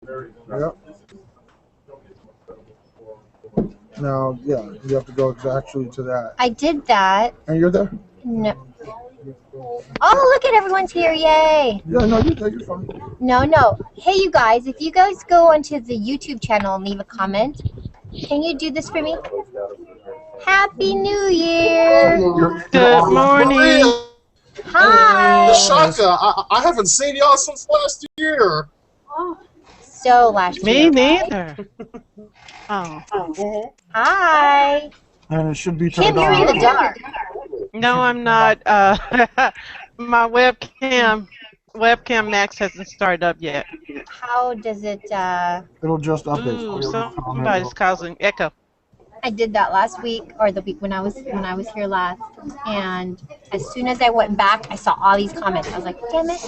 Yep. Now, yeah, you have to go actually to that. I did that. And you're there? No. Oh, look at everyone's here. Yay. Yeah, no, you're there. You're fine. No. Hey, you guys, if you guys go onto the YouTube channel and leave a comment, can you do this for me? Happy New Year. Good morning. Hi. Shaka, I haven't seen y'all since last year. So last Me year. neither. Oh. Hi. And it should be Kim, turned you're in on. the dark. No, I'm not. My webcam Max hasn't started up yet. How does it, It'll just update. Ooh, somebody's causing echo. I did that last week, or the week when I was here last, and as soon as I went back, I saw all these comments. I was like, damn it.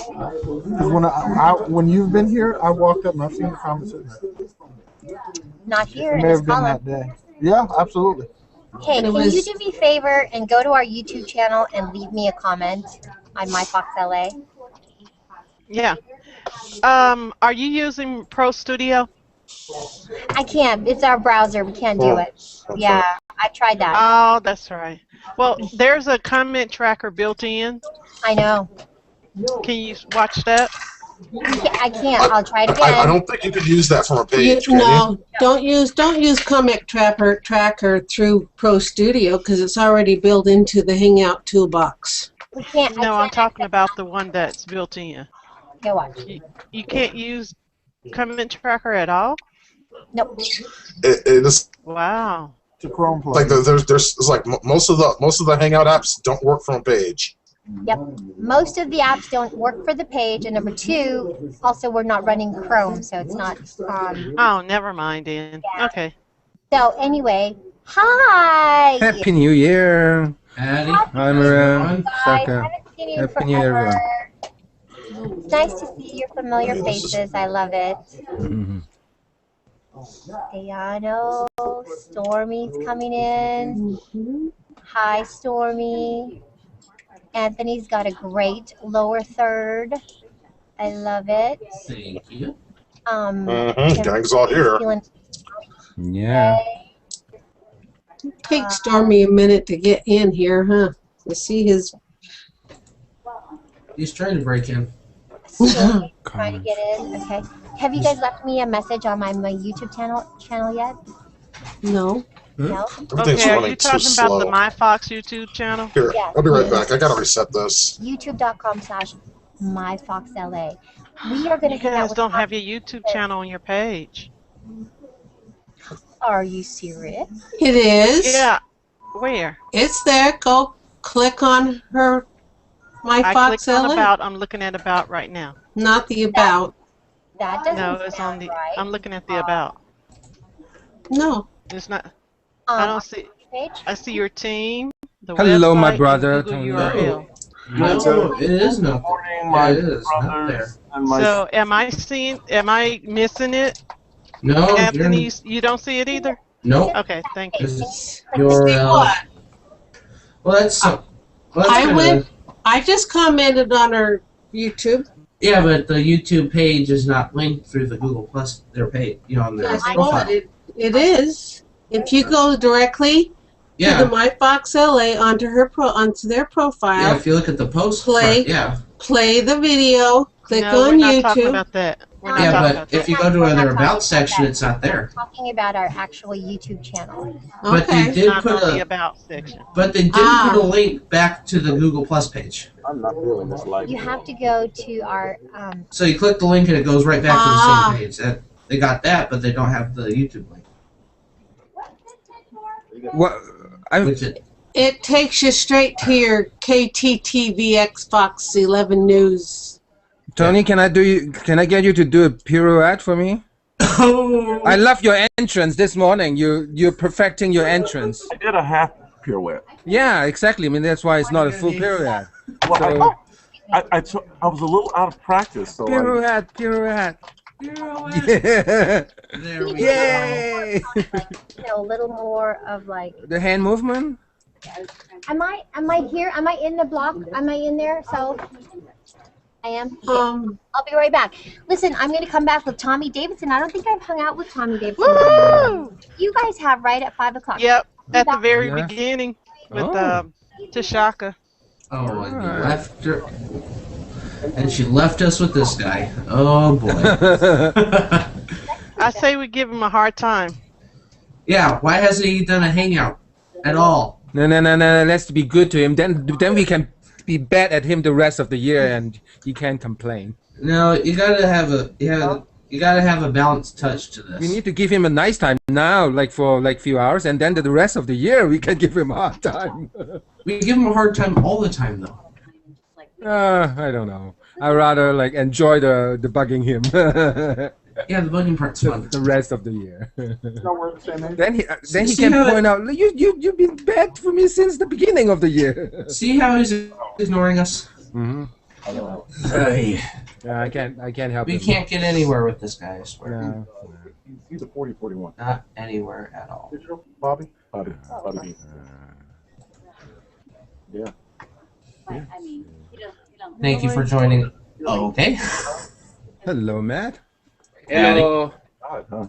Because when you've been here, I walked up and I've seen the comments in there. Not here It in may this have been column. that day. Yeah, absolutely. Hey, can you do me a favor and go to our YouTube channel and leave me a comment on MyFOXLA? Yeah. Are you using Pro Studio? I can't. It's our browser. We can't do it. Yeah, I tried that. Oh, that's right. Well, there's a comment tracker built in. I know. Can you watch that? I can't. I'll try it again. I don't think you could use that from a page. No, don't use comment tracker through Pro Studio because it's already built into the Hangout toolbox. We can't. No, I'm talking about the one that's built in. Okay, watch. You can't use comment tracker at all? Nope. It is Wow. It's a Chrome plugin. like there's it's like most of the Hangout apps don't work from a page. Yep. Most of the apps don't work for the page, and number two, also we're not running Chrome, so it's not. Oh, never mind, then. Yeah. Okay. So anyway, hi. Happy New Year! Howdy. Hi, Maria. Guys, Shaka. haven't seen you Happy New Year, forever. everyone. It's nice to see your familiar faces. I love it. Mhm. Diano, Stormy's coming in. Hi, Stormy. Anthony's got a great lower third. I love it. Thank you. Gang's all here. Feeling Yeah. Takes Stormy a minute to get in here, huh? To see his. He's trying to break in. Stormy trying to get in. Okay. Have you guys left me a message on my YouTube channel yet? No. No. Everything's Okay, are running you too talking slow. about the MyFox YouTube channel? Here, Yeah. I'll be right back. I gotta reset this. YouTube.com/MyFoxLA. We are going to You hang out guys with don't have your YouTube channel on your page. Are you serious? It is. Yeah. Where? It's there. Go click on her I clicked on MyFOXLA. about. I'm looking at about right now. Not the about. That doesn't No, it's on sound the. right. I'm looking at the about. No. It's not. I don't see. Page? I see your team. The Hello, my website, brother. and Google URL. No, it is not Morning, there. my It is not brothers there. and my So am I seeing? Am I missing it? No, Anthony, you don't see it either. nope. Okay, thank you. This is URL. Well, that's. Well, that's I kinda- went. I just commented on her YouTube. Yeah, but the YouTube page is not linked through the Google Plus their page. On their Yes, profile. it is. If you go directly Yeah. to the MyFOXLA onto their Yeah. profile, If you look at the post. Play. Yeah. play the video, click No, on we're not talking YouTube. about that. We're not Yeah, talking but about if that. you go to their about section, it's not there. We're talking about our actual YouTube channel. But they Okay. did Not put on the a. about section. But they did Ah. put a link back to the Google Plus page. I'm not feeling this life. You have to go to our So you click the link and it goes right back to the Ah. same page. They got that, but they don't have the YouTube link. What? Which it, It takes you straight to your KTTVX Fox 11 News. Tony, can I get you to do a pirouette for me? I love your entrance this morning. You're perfecting your entrance. I did a half pirouette. Yeah, exactly. I mean, that's why it's not a full pirouette. Well, So, I was a little out of practice, so pirouette. there we go. Yay! a little more of like. The hand movement? Am I here? Am I in the block? Am I in there? So I am. I'll be right back. Listen, I'm going to come back with Tommy Davidson. I don't think I've hung out with Tommy Davidson. Woo! You guys have, right, at 5 o'clock. Yep, at the back. very Yeah. beginning with Oh. Tashaka. Oh, and you left her. And she left us with this guy. Oh, boy. I say we give him a hard time. Yeah, why hasn't he done a hangout at all? No. Let's be good to him. Then we can be bad at him the rest of the year, and he can't complain. No, you gotta have a balanced touch to this. We need to give him a nice time now, like for like few hours, and then the rest of the year we can give him a hard time. We give him a hard time all the time, though. I don't know. I rather like enjoy the bugging him Yeah, the bugging part's fun. the rest of the year. No, we're the same age. Then he See can how point out you've been bad for me since the beginning of the year. See how he's ignoring us? Mm-hmm. Hey, Yeah, I can't help we it. can't get anywhere with this guy, I swear. No. He's a 40-41. Not anywhere at all. Digital, Bobby? Bobby. Yeah. Thank you for joining. Oh, okay. Hello, Matt. Hello. God, huh?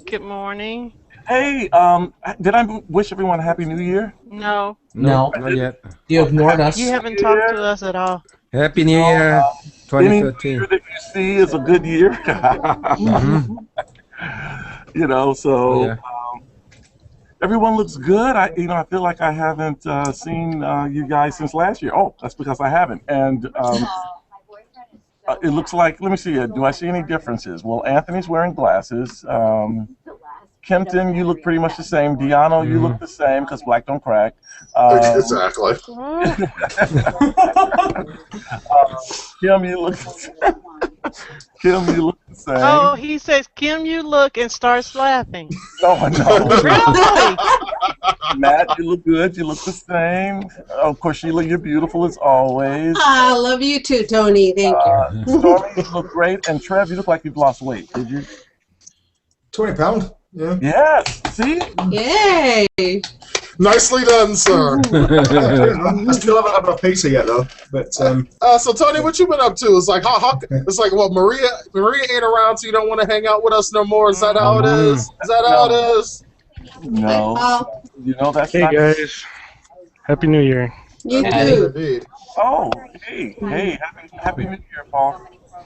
Good morning. Hey, did I wish everyone a Happy New Year? No, No, Not yet. you ignored us. you haven't talked to us at all. Happy New Year, Any 2013. year that you see is a good year. Mhm. You know, so Oh, yeah. everyone looks good. I feel like I haven't seen you guys since last year. Oh, that's because I haven't. And it looks like, let me see, do I see any differences? Well, Anthony's wearing glasses. Kempton, you look pretty much the same. Deano, you look the same because black don't crack. Exactly. Kim, you look Kim, you look the same. Oh, he says, Kim, you look, and starts laughing. No. Really? Matt, you look good. You look the same. Of course, Sheila, you're beautiful as always. I love you too, Tony. Thank you. Stormy, you look great. And Trev, you look like you've lost weight. Did you? 20 pound. Yeah. Yes. See? Yay! Nicely done, sir. I still haven't had my pizza yet though. But So Tony, what you been up to? It's like it's like well, Maria ain't around, so you don't want to hang out with us no more. Is that how it is? Is that how it is? No. You know that's Hey not. guys, Happy New Year. You Hey. too. Indeed. Oh, hey, happy New Year, Paul.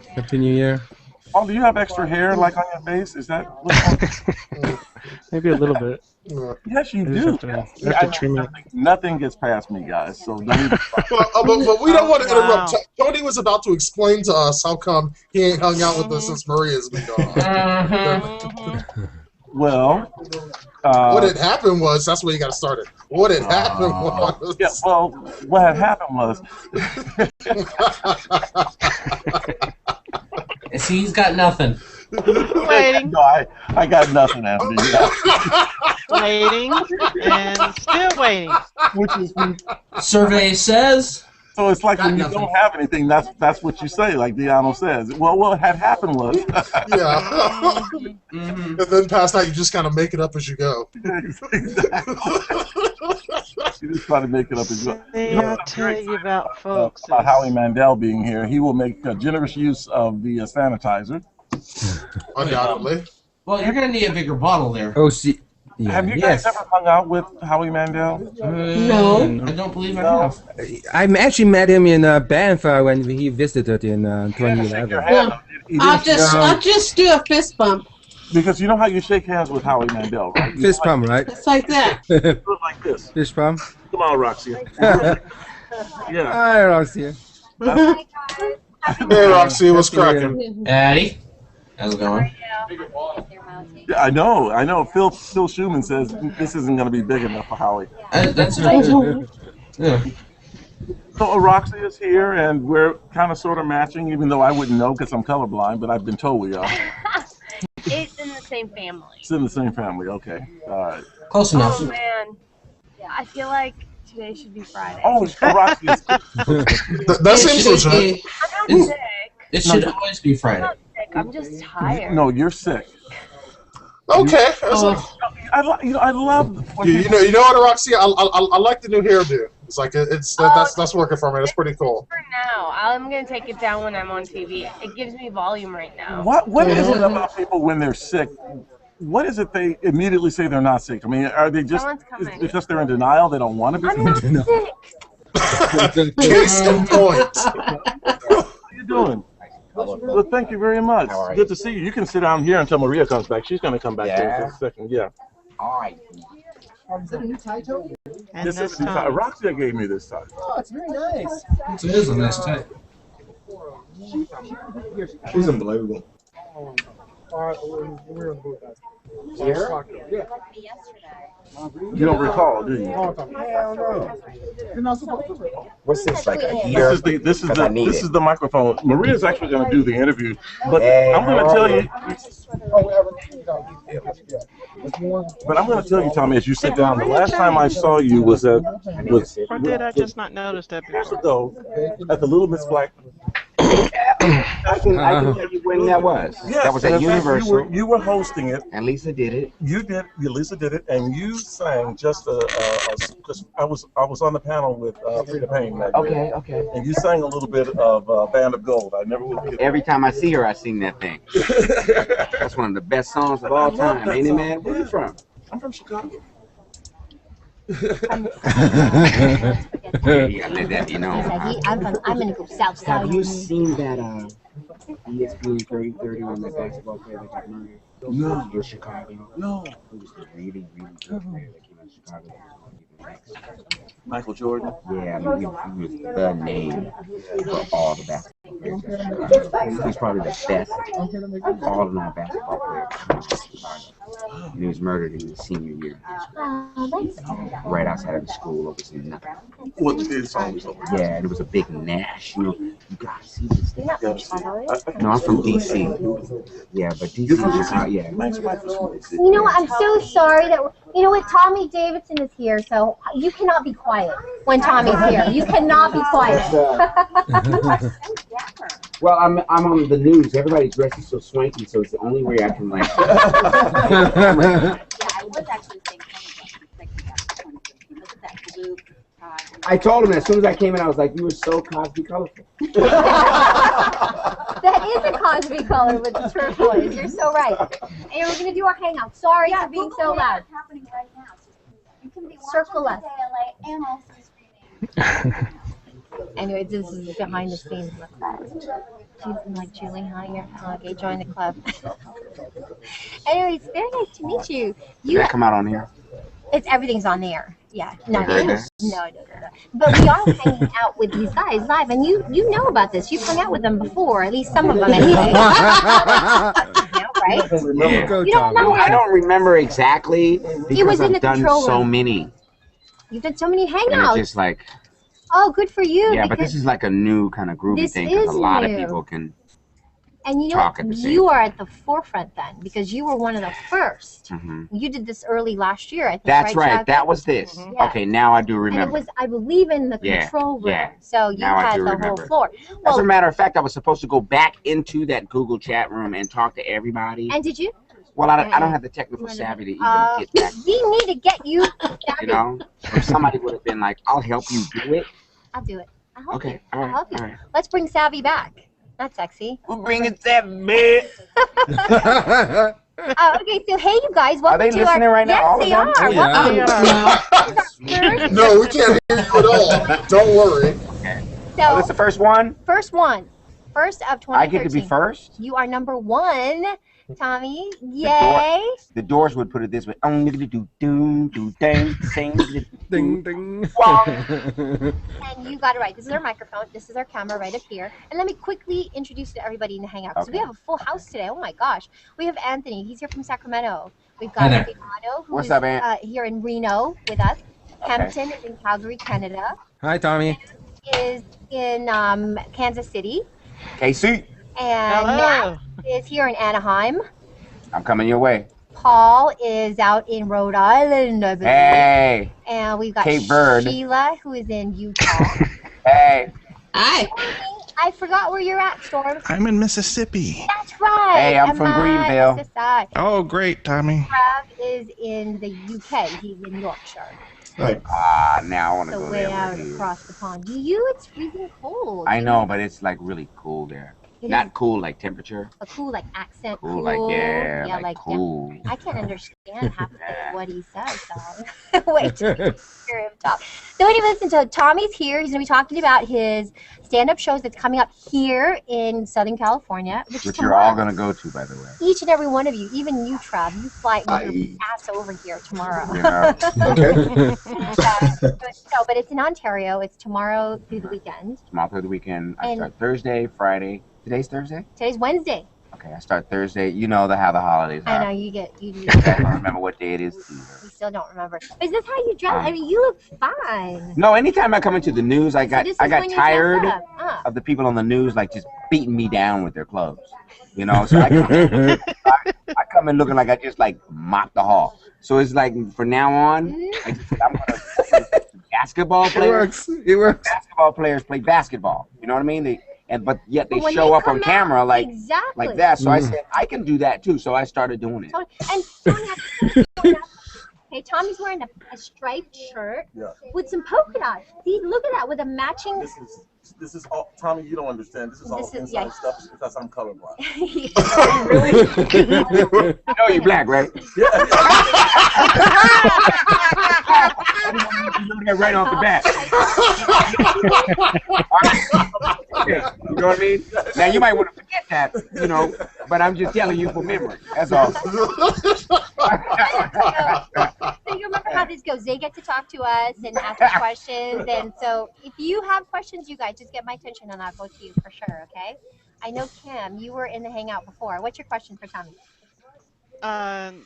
Happy New Year. Paul, do you have extra hair like on your face? Is that? Maybe a little bit. Yes, you I just do. have to, I have to trim it. Nothing gets past me, guys. So don't even. But we don't want to interrupt. Wow. Tony was about to explain to us how come he ain't hung out with us since Maria's been gone. Well, What had happened was, that's where you got to start it. What had happened was. yeah. Well, what had happened was. See, he's got nothing. Waiting, No, I got nothing, Anthony. waiting, and still waiting. Which is Survey says. so it's like Got when you nothing. don't have anything, that's what you say, like Deano says. Well, what had happened was. Yeah. And then past that, you just kind of make it up as you go. You just try to make it up as well. See, I'll tell you about folks. About Howie Mandel being here, he will make generous use of the sanitizer. Undoubtedly. Well, you're gonna need a bigger bottle there. Oh, see. Yeah, Have you yes. guys ever hung out with Howie Mandel? No. I don't believe I have. I actually met him in Banff when he visited in 2011. Well, I'll just do a fist bump. Because you know how you shake hands with Howie Mandel, right? You Fist pump, right? It's like that. do it like this. Fist pump. Come on, Roxy. Yeah. Hi, Roxy. Hey, Roxy, what's cracking? Addy, how's it going? Yeah, I know. Phil Schumann says this isn't going to be big enough for Howie. That's right. Yeah. So Roxy is here, and we're kind of sort of matching, even though I wouldn't know because I'm colorblind, but I've been told we are. It's in the same family. It's in the same family. Okay. All right. Close enough. Oh man, I feel like today should be Friday. Oh, Roxy is That seems legit. I'm not sick. It should always be I'm Friday. not sick. I'm just tired. No, you're sick. Okay. I love. When You know what, Roxy? I like the new hairdo. It's like that's working for me. That's pretty cool. For now, I'm gonna take it down when I'm on TV. It gives me volume right now. What is it about people when they're sick? What is it they immediately say they're not sick? I mean, are they just it's just they're in denial? They don't want to be sick. Case in point. How you doing? Well, thank you very much. Good to see you. You can sit down here until Maria comes back. She's going to come back here in a second. Yeah. All right. Is that a new tie toe? This is a tie. Roxy gave me this tie. Oh, it's very nice. It is a nice tie. She's unbelievable. Here? Yeah. You don't recall, do you? Hell no. You're not supposed to recall. What's this, like a year? This is the microphone. Maria's actually going to do the interview, but I'm going to tell you. But I'm going to tell you, Tommy, as you sit down. The last time I saw you was Or did I just not notice that years before? ago at the Little Miss Black. I can tell you when that was. Yes, that was at Universal. You were hosting it. And Lisa did it. Lisa did it, and you sang just because I was on the panel with Frida Payne that year. Okay. And you sang a little bit of Band of Gold. I never will forget. Every time I see her, I sing that thing. That's one of the best songs of all time, ain't it, man? Where you from? I'm from Chicago. Yeah, let that be known. I'm gonna go south side. Have you seen that ESPN 3030 on that basketball player that got murdered? No. In Chicago? No. It was a really, really good player that came out of Chicago. Michael Jordan? Yeah, I mean, he was the name for all the basketball players. He's probably the best all non-basketball players in Chicago. And he was murdered in his senior year. Right outside of the school over some nothing. What his song was over? Yeah, and it was a big national. You gotta see this thing. You're not from Chicago? No, I'm from DC. Yeah, but DC, Chicago, yeah. You know what? I'm so sorry that you know what? Tommy Davidson is here, so you cannot be quiet when Tommy's here. You cannot be quiet. Well, I'm on the news. Everybody's dressing so swanky, so it's the only way I can like. Yeah, I was actually saying look at that blue tie. I told him as soon as I came in, I was like, "You were so Cosby colorful." That is a Cosby color with the turquoise. You're so right. And we're gonna do our hangout. Sorry for being so loud. Happening right now. So you can be Circle us. KLA and also streaming. Anyway, this is behind the scenes. She's like Julie, hi, you're okay, join the club. Anyway, it's very nice to meet you. Did that come out on here? Everything's on the air. Yeah. No. No. But we are hanging out with these guys live, and you know about this. You've hung out with them before, at least some of them anyway. You know, right? Yeah. You don't remember? I don't remember exactly because in I've the done control so room. many. You've done so many And hangouts. it's just like, Oh, good for you. yeah, but this is like a new kind of groovy This thing because is a lot new. of people can And you know talk what? at the same You are at the forefront then, because you were one of the first. Mhm. You did this early last year, I think. That's right. Chuck? That was this. Yeah. Okay, now I do And it remember. was, I believe, in the Yeah, control room. yeah. So you Now I had do the remember. whole floor. As Well, a matter of fact, I was supposed to go back into that Google chat room and talk to everybody. and did you? Well, I don't have the technical savvy to even get back. We need to get you. You know, if somebody would have been like, "I'll help you do it." I'll do it. I'll help Okay, you. all right, I'll help you. all right. Let's bring Savvy back. That's sexy. We'll bring it that man. Okay, so hey, you guys, welcome they to listening our. right now, all Yes, of they them? are. Yeah. Welcome. No, we can't hear you at all. Don't worry. Oh, this is the first one? First one. First of 2013. I get to be first? You are number one, Tommy. Yay. The Doors would put it this way. Ding, ding. And you got it right. This is our microphone. This is our camera right up here. And let me quickly introduce to everybody in the Hangout. So we Okay. have a full house today. Oh my gosh. We have Anthony. He's here from Sacramento. We've Hi got there. Fiano, who What's is up, Ant? here in Reno with us. Hampton is in Calgary, Canada. Hi, Tommy. Is in Kansas City. KC, And Matt is here in Anaheim. I'm coming your way. Paul is out in Rhode Island, I believe. Hey. And we've got Cape Verde. Sheila, who is in Utah. Hey. Hi. I forgot where you're at, Storm. I'm in Mississippi. That's right. Hey, I'm from Greenville. SSI. Oh, great, Tommy. Trav is in the UK. He's in Yorkshire. Right. Now I want to So go way there. out across the pond. It's freezing cold. I know, but it's like really cool there. Not cool like temperature. A cool like accent. Cool, like like cool. I can't understand half of what he says. So wait till you hear him talk. So anyway, listen. So Tommy's here. He's gonna be talking about his stand-up shows that's coming up here in Southern California, which you're all gonna go to, by the way. Each and every one of you, even you, Trav, you fly your ass over here tomorrow. Okay. But it's in Ontario. It's tomorrow through the weekend. Tomorrow through the weekend. I start Thursday, Friday. Today's Thursday? Today's Wednesday. Okay, I start Thursday. You know how the holidays are. I know, you do. I don't remember what day it is either. You still don't remember. Is this how you dress? I mean, you look fine. No, anytime I come into the news, I got tired of the people on the news like just beating me down with their clothes. You know, so I come in looking like I just like mopped the hall. So it's like from now on, I'm gonna basketball players. It works. Basketball players play basketball. You know what I mean? But yet they show up on camera like that. So I said I can do that too. So I started doing it. And okay, Tommy's wearing a striped shirt with some polka dots. See, look at that with a matching. This is all, Tommy. You don't understand. This is all inside stuff because I'm colorblind. You know you're black, right? Yeah. Right off the bat. You know what I mean? Now you might want to forget that, you know, but I'm just telling you for memory. That's all. So you remember how this goes. They get to talk to us and ask us questions. And so if you have questions, you guys just get my attention and I'll go to you for sure, okay? I know, Kim, you were in the Hangout before. What's your question for Tommy?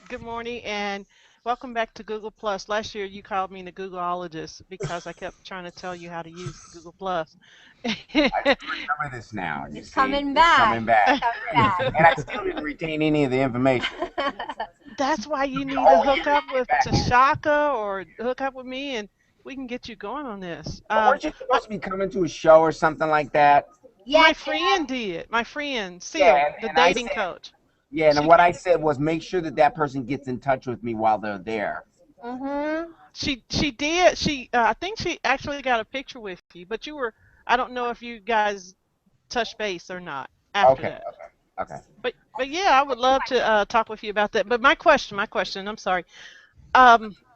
Good morning and welcome back to Google Plus. Last year you called me the Googleologist because I kept trying to tell you how to use Google Plus. I remember this now. It's coming back. Coming back. And I still didn't retain any of the information. That's why you need to hook up with Tashaka or hook up with me and we can get you going on this. Weren't you supposed to be coming to a show or something like that? Yeah, my friend did. My friend, Seal, the dating coach. Yeah, and what I said was make sure that person gets in touch with me while they're there. Mm-hmm. She did. I think she actually got a picture with you, but you were. I don't know if you guys touched base or not after that. Okay. But yeah, I would love to talk with you about that. But my question, I'm sorry.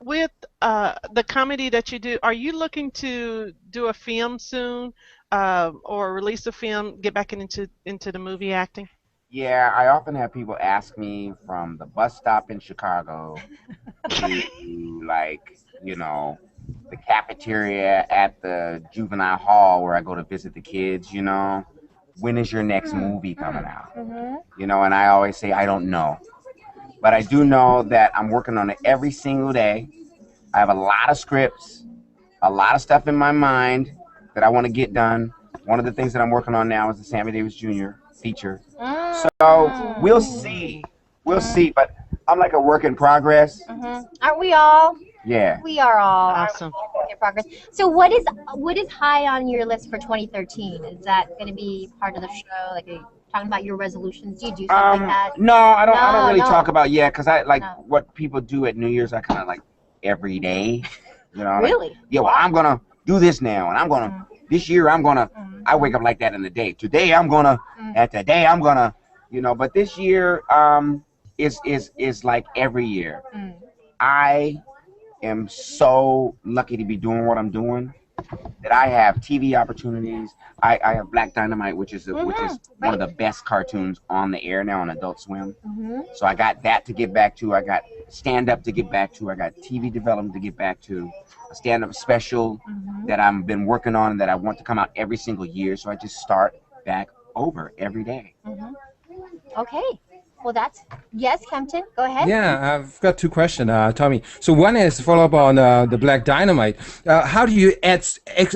With the comedy that you do, are you looking to do a film soon, or release a film, get back into the movie acting? Yeah, I often have people ask me from the bus stop in Chicago to like, you know, the cafeteria at the juvenile hall where I go to visit the kids, you know, when is your next movie coming out? You know, and I always say, I don't know. But I do know that I'm working on it every single day. I have a lot of scripts, a lot of stuff in my mind that I want to get done. One of the things that I'm working on now is the Sammy Davis Jr. feature. So we'll see. We'll see. But I'm like a work in progress. Aren't we all? Yeah. We are all awesome. Work in progress. So what is high on your list for 2013? Is that going to be part of the show? Like, are you talking about your resolutions? Do you do something like that? No, I don't really talk about because I like what people do at New Year's. I kind of like every day. You know. Really? Like, yeah. Well, I'm gonna do this now, and I'm gonna this year. I'm gonna. I wake up like that in the day. Today I'm gonna. And today I'm gonna. You know. But this year is like every year. I am so lucky to be doing what I'm doing that I have TV opportunities. I have Black Dynamite, which is one of the best cartoons on the air now on Adult Swim. So I got that to get back to. I got stand-up to get back to. I got TV development to get back to. A stand-up special that I've been working on that I want to come out every single year. So I just start back over every day. Okay. Well, yes, Kempton, go ahead. Yeah, I've got two questions, Tommy. So one is follow up on the Black Dynamite. How do you add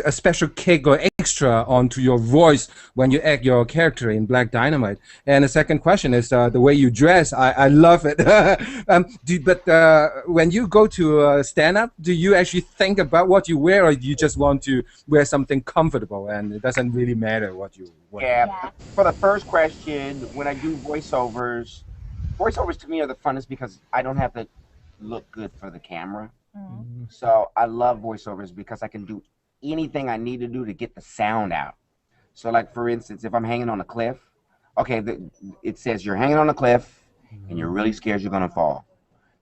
a special kick or extra onto your voice when you act your character in Black Dynamite? And the second question is the way you dress. I love it. But when you go to stand-up, do you actually think about what you wear, or do you just want to wear something comfortable and it doesn't really matter what you wear? Yeah. For the first question, when I do voiceovers to me are the funnest because I don't have to look good for the camera. So I love voiceovers because I can do anything I need to do to get the sound out. So like for instance, if I'm hanging on a cliff, okay, it says you're hanging on a cliff and you're really scared you're gonna fall.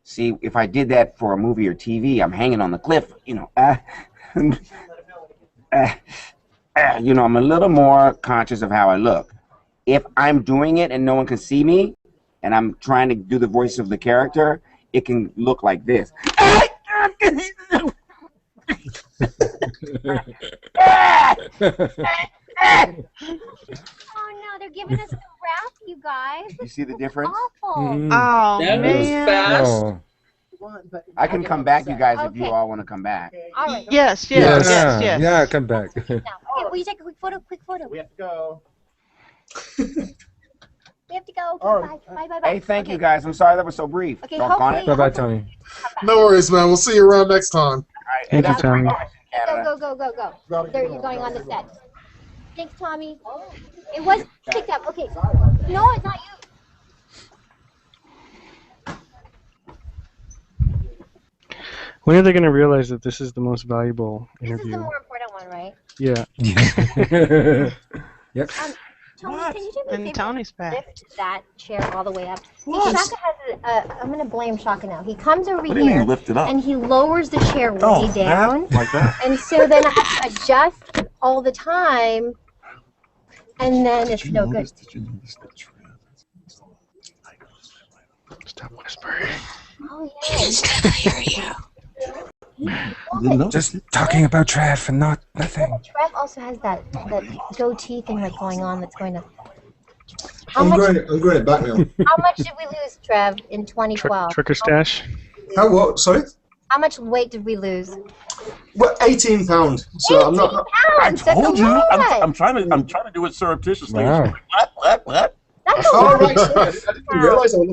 See, if I did that for a movie or TV, I'm hanging on the cliff, you know, you know, I'm a little more conscious of how I look. If I'm doing it and no one can see me, and I'm trying to do the voice of the character, it can look like this. Oh no, they're giving us the rap, you guys. You see the difference? Awful. Oh, That was man. fast. Oh. I can come back, you guys, if you all want to come back. All right. Yes, Yeah, yes, yes, yes. yeah, come back. Now, okay, will you take a quick photo? Quick photo. We have to go. We have to go. Okay, All bye. right. Bye, bye, bye. Hey, thank you guys. I'm sorry that was so brief. Okay, Doggone it. hopefully- Bye-bye, Tommy. No worries, man. We'll see you around next time. Thank you, Tommy. Go, go, go, go, go. There, you're going on the set. Thanks, Tommy. It was picked up. Okay. No, it's not you. When are they going to realize that this is the most valuable This is the interview? more important one, right? Yeah. Yep. Tommy, can you do me a And favor? Tony's back. Lift that chair all the way up. See, What? Shaka has a, I'm going to blame Shaka now. He comes over What do you here mean lift it up? and he lowers the chair way Oh, down. that? Like that? And so then I have to adjust all the time. And then it's no good. Did you notice that trend? Stop whispering. Oh, yeah. Just talking about Trev and nothing. Trev also has that goatee thing like going on that's going to. How I'm much growing it back now. How much did we lose, Trev, in 2012? Trucker stash? How what? Sorry? How much weight did we lose? Well, 18 pounds. So I'm not. I Pounds. That's told a you. lot. I'm trying to do it surreptitiously. Wow. What? That's a Oh, lot. right. Sorry. I didn't realise I was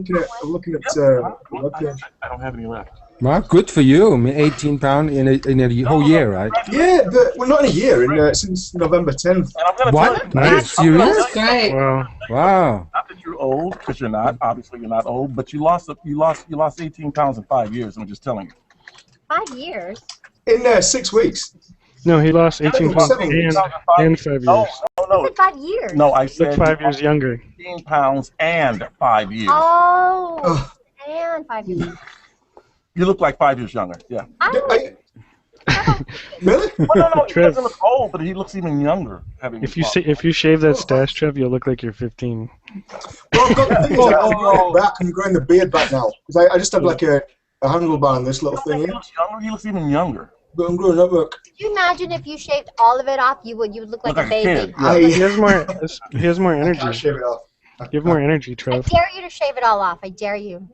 looking at. Okay. I don't have any left. Well, good for you. I mean, 18 pounds in a whole year, right? Yeah, but we're not in a year. Since November 10th. And I'm gonna What? tell Are you, you serious? That's great. Wow. Wow. not that you're old, because you're not. Obviously, you're not old, but you lost 18 pounds in 5 years. I'm just telling you. 5 years. In 6 weeks. No, he lost 18 pounds Seven. and 5 years. No, I said 5 years. no. I Look said 5 years younger. 18 pounds and 5 years. Oh, Ugh. and 5 years. You look like 5 years younger. Yeah. Really? Well, no, he Trev. doesn't look old, but he looks even younger. If you shave that stash, Trev, you'll look like you're 15. Well, I've got the thing is, I'm growing it back. I'm growing the beard back now. Because I just have like a handlebar on this little thing He here. looks younger. He looks even younger. But I'm growing up. Look. Could you imagine if you shaved all of it off, you would look like Look a like a baby. kid. Yeah. He has more I energy. can't shave it off. You have more energy, I Trev. dare you to shave it all off. I dare you.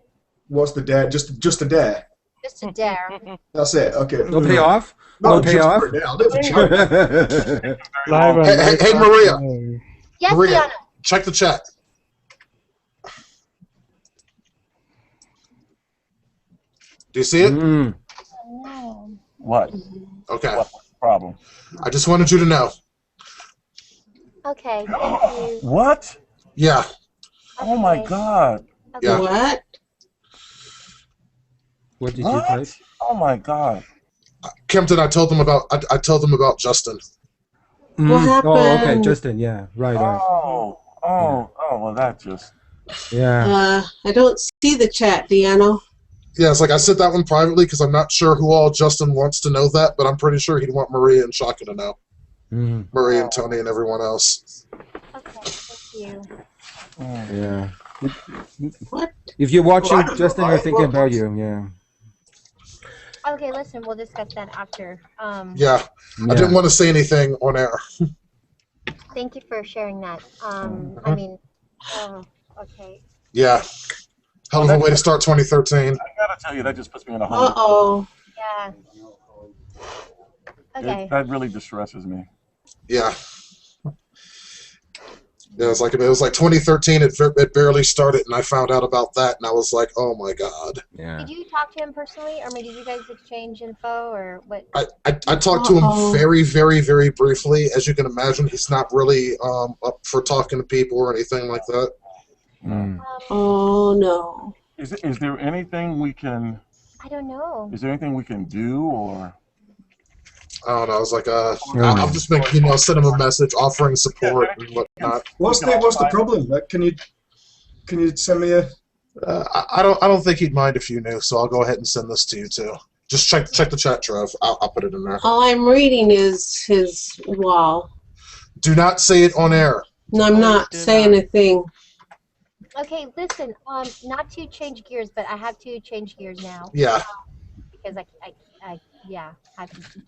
What's the dare? Just a dare. Just a dare. That's it. Okay. No payoff? No, No payoff? just for now. There's a chance. Live on Hey, Maria. Yes, Maria, Deanna. check the chat. Do you see it? Mm. No. What? Okay. What's the problem? I just wanted you to know. Okay, thank you. What? Yeah. Oh my Okay. God. Okay. Yeah. What? What did you What? type? Oh my God. Kempton, I told them about Justin. What Oh, okay, happened? Justin. Yeah, right. Well, that just. Yeah. I don't see the chat, Deanna. Yeah, it's like I said that one privately because I'm not sure who all Justin wants to know that, but I'm pretty sure he'd want Maria and Shaka to know. Mhm. Maria and Tony and everyone else. Okay, thank you. Yeah. What? If you're watching, Well, I don't Justin, know. we're thinking about you. Yeah. Okay, listen, we'll discuss that after. Yeah. I didn't want to say anything on air. Thank you for sharing that. I mean, okay. Yeah. Hell of a way to start 2013. I gotta tell you, that just puts me in a hole. Uh-oh. Yeah. Okay. That really distresses me. Yeah. Yeah, it was like 2013. It barely started, and I found out about that, and I was like, "Oh my god!" Yeah. Did you talk to him personally, or did you guys exchange info, or what? I talked to him very, very, very briefly. As you can imagine, he's not really up for talking to people or anything like that. Oh no. Is there anything we can I don't know. Is there anything we can do, or? I don't know. I was like, I'm just making, send him a message, offering support and whatnot. What's the problem? Like, can you send me a? I don't think he'd mind if you knew, so I'll go ahead and send this to you too. Just check the chat, Trev. I'll put it in there. All I'm reading is his wall. Do not say it on air. No, I'm not saying a thing. Okay, listen. Not to change gears, but I have to change gears now. Yeah. Because I have to.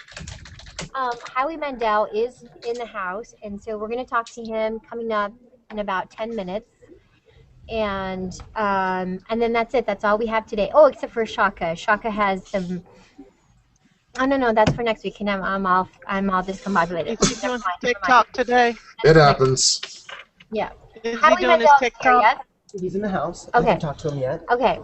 Howie Mandel is in the house, and so we're going to talk to him coming up in about 10 minutes. And then that's it. That's all we have today. Oh, except for Shaka. Shaka has some. Oh no, that's for next week. And I'm all discombobulated. Is he doing TikTok today? It happens. Yeah. Is Howie he doing his Mandel's TikTok? here, yes? He's in the house. I Okay. haven't talked to him yet. Okay.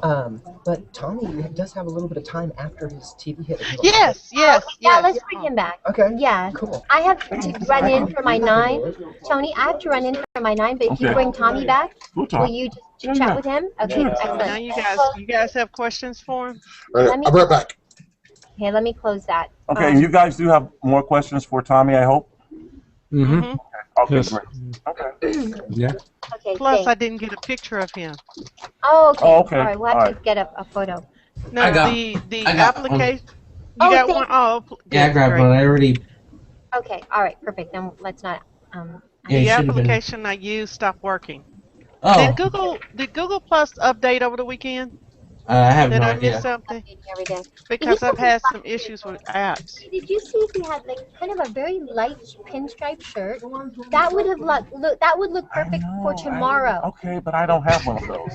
But Tommy does have a little bit of time after his TV hit. Yes. Yeah, let's bring him back. Okay. Yeah. Cool. I have to run in for my 9. Tony, I have to run in for my 9, but if you Okay. bring Tommy back, We'll talk. will you just chat with him? Okay, excellent. Now you guys have questions for him? All right, I'll be right back. Okay, let me close that. Okay, and you guys do have more questions for Tommy, I hope? Mm-hmm. Okay, Yes. great. Okay. Yeah. Okay, Plus, thanks. I didn't get a picture of him. Oh, okay. Oh, okay. All right, we'll have All to right. get a photo. No, I got- the I got one. application. Oh, You got thank one? Oh, Yeah, I grabbed great. one. I already. Okay, all right, perfect. Then let's not. Yeah, The you should have been. application I used stopped working. Oh, Did Google Plus update over the weekend? I have Did no I miss idea. something? Every day. Because I've had some issues with apps. Did you see if he had like kind of a very light pinstripe shirt? That would have that would look perfect for tomorrow. Okay, but I don't have one of those.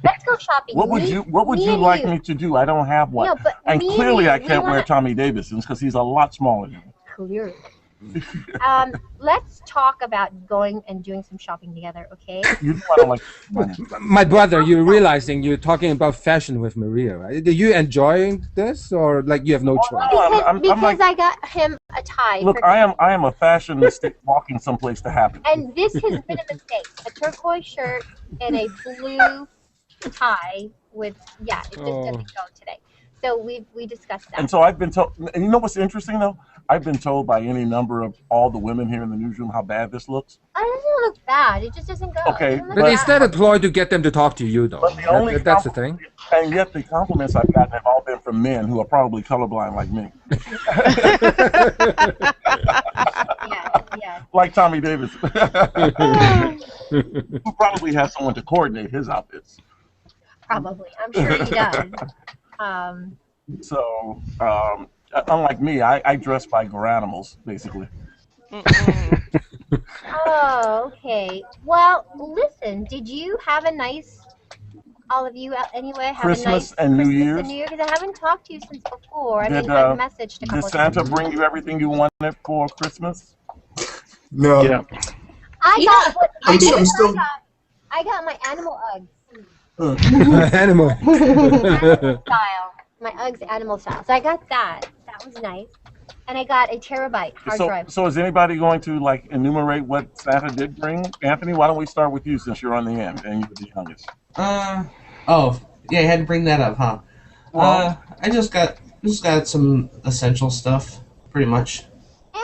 Let's go shopping. What would you like me to do? I don't have one. No, but and me and clearly you, I we can't wear wanna- Tommy Davidson's because he's a lot smaller than me. Clearly. Let's talk about going and doing some shopping together, okay? You know I don't like money. My brother, you're realizing you're talking about fashion with Maria, right? Are you enjoying this, or like you have no choice? Because I got him a tie. Look, for I am a fashionista walking someplace to happen. And this has been a mistake. A turquoise shirt and a blue tie with it just doesn't go today. So we discussed that. And so I've been told, and you know what's interesting though? I've been told by any number of all the women here in the newsroom how bad this looks. It doesn't look bad. It just doesn't go. Okay, It doesn't look But bad. is that a ploy to get them to talk to you, though? But the only That's the thing. And yet the compliments I've gotten have all been from men who are probably colorblind like me. Yeah. Like Tommy Davis. Who probably has someone to coordinate his outfits. Probably. I'm sure he does. So, unlike me, I dress by garanimals, basically. Oh, okay. Well, listen, did you have a nice, all of you anyway, have Christmas a nice and New Christmas Year's? and New Year? Because I haven't talked to you since before. I Did, mean, I've messaged a Did couple of Santa times. bring you everything you wanted for Christmas? No. Yeah. I got what I'm still. I got my animal Uggs. Animal. Style. My Uggs animal style. So I got that. That was nice. And I got a terabyte hard drive. So is anybody going to like enumerate what Santa did bring? Anthony, why don't we start with you since you're on the end and you're the youngest? Oh, yeah, I had to bring that up, huh? Well, I just got some essential stuff, pretty much.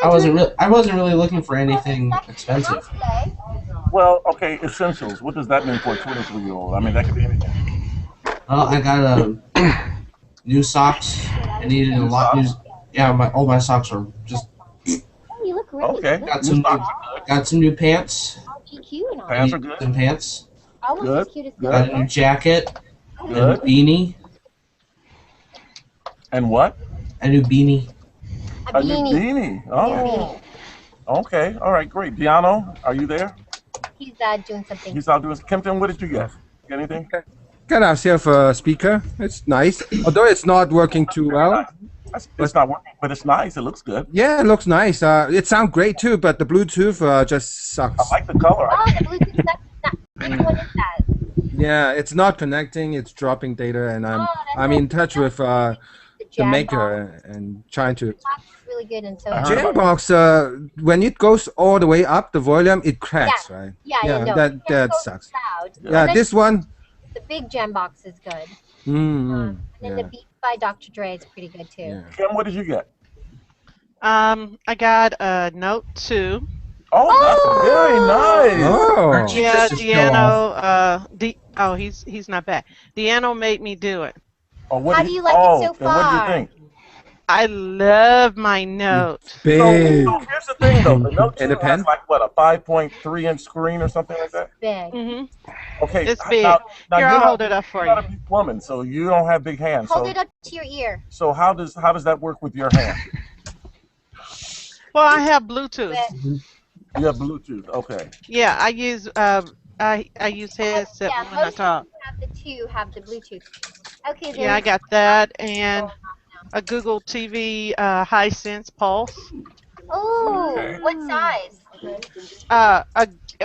I wasn't really looking for anything expensive. Well, okay, essentials. What does that mean for a 23-year-old? I mean, that could be anything. I got new socks. I needed a lot. Yeah, all my socks are just. Oh, you look great. Okay. Got some new pants. GQ and all. Pants are good. Some pants. Almost Good. as cute as Got a new jacket. Good. A new beanie. And what? A new beanie. A new beanie. Oh. Okay. All right. Great. Diano, are you there? He's doing something. He's out doing. Kempton, what did you get? Get anything? Got ourselves a speaker. It's nice, although it's not working too well. It's not working, but it's nice. It looks good. Yeah, it looks nice. It sounds great too, but the Bluetooth just sucks. I like the color. Oh, the Bluetooth stuff. What is that? Yeah, it's not connecting. It's dropping data, and I'm in touch with the maker and trying to. It's really good, and so. Jambox, when it goes all the way up, the volume it cracks, right? Yeah, I know. That It's so sucks. loud. Yeah, And then this one. The big Jambox is good. Mm, And then the by Dr. Dre is pretty good too. Kim, what did you get? I got a Note 2. Oh, that's very nice. Oh. Yeah, Deanno. Oh, he's not bad. Deanno made me do it. Oh, what How did do he- you like it so and what do you far? think? I love my Note. Big. So here's the thing, though. The Note 2 And a pen? has like, what, a 5.3-inch screen or something like that? Big. Okay. It's big. Now Here, you're I'll not- hold it up for you're not you. a big woman, so you don't have big hands. Hold so, it up to your ear. So how does that work with your hand? Well, I have Bluetooth. You have Bluetooth. Okay. Yeah, I use I use headset Yeah, when I most talk. people have the Bluetooth. Okay, then. Yeah, I got that and a Google TV Hisense Pulse. Oh, what size?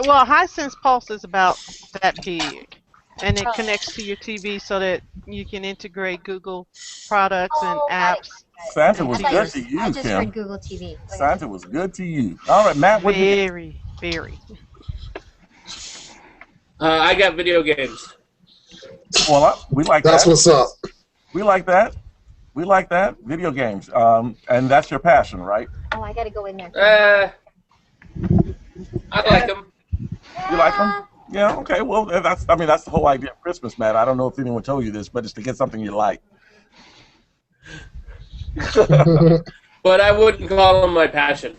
Well, Hisense Pulse is about that big, and it connects to your TV so that you can integrate Google products and apps. Santa was I good just- to you, I just Kim. heard Google TV. Santa was good to you. All right, Matt. What did you get? Very. I got video games. Well, we like That's that. what's up. We like that. We like that. Video games. And that's your passion, right? Oh, I gotta go in there. I like them. You like them? Yeah. Okay. Well, that's the whole idea of Christmas, Matt. I don't know if anyone told you this, but it's to get something you like. But I wouldn't call them my passion.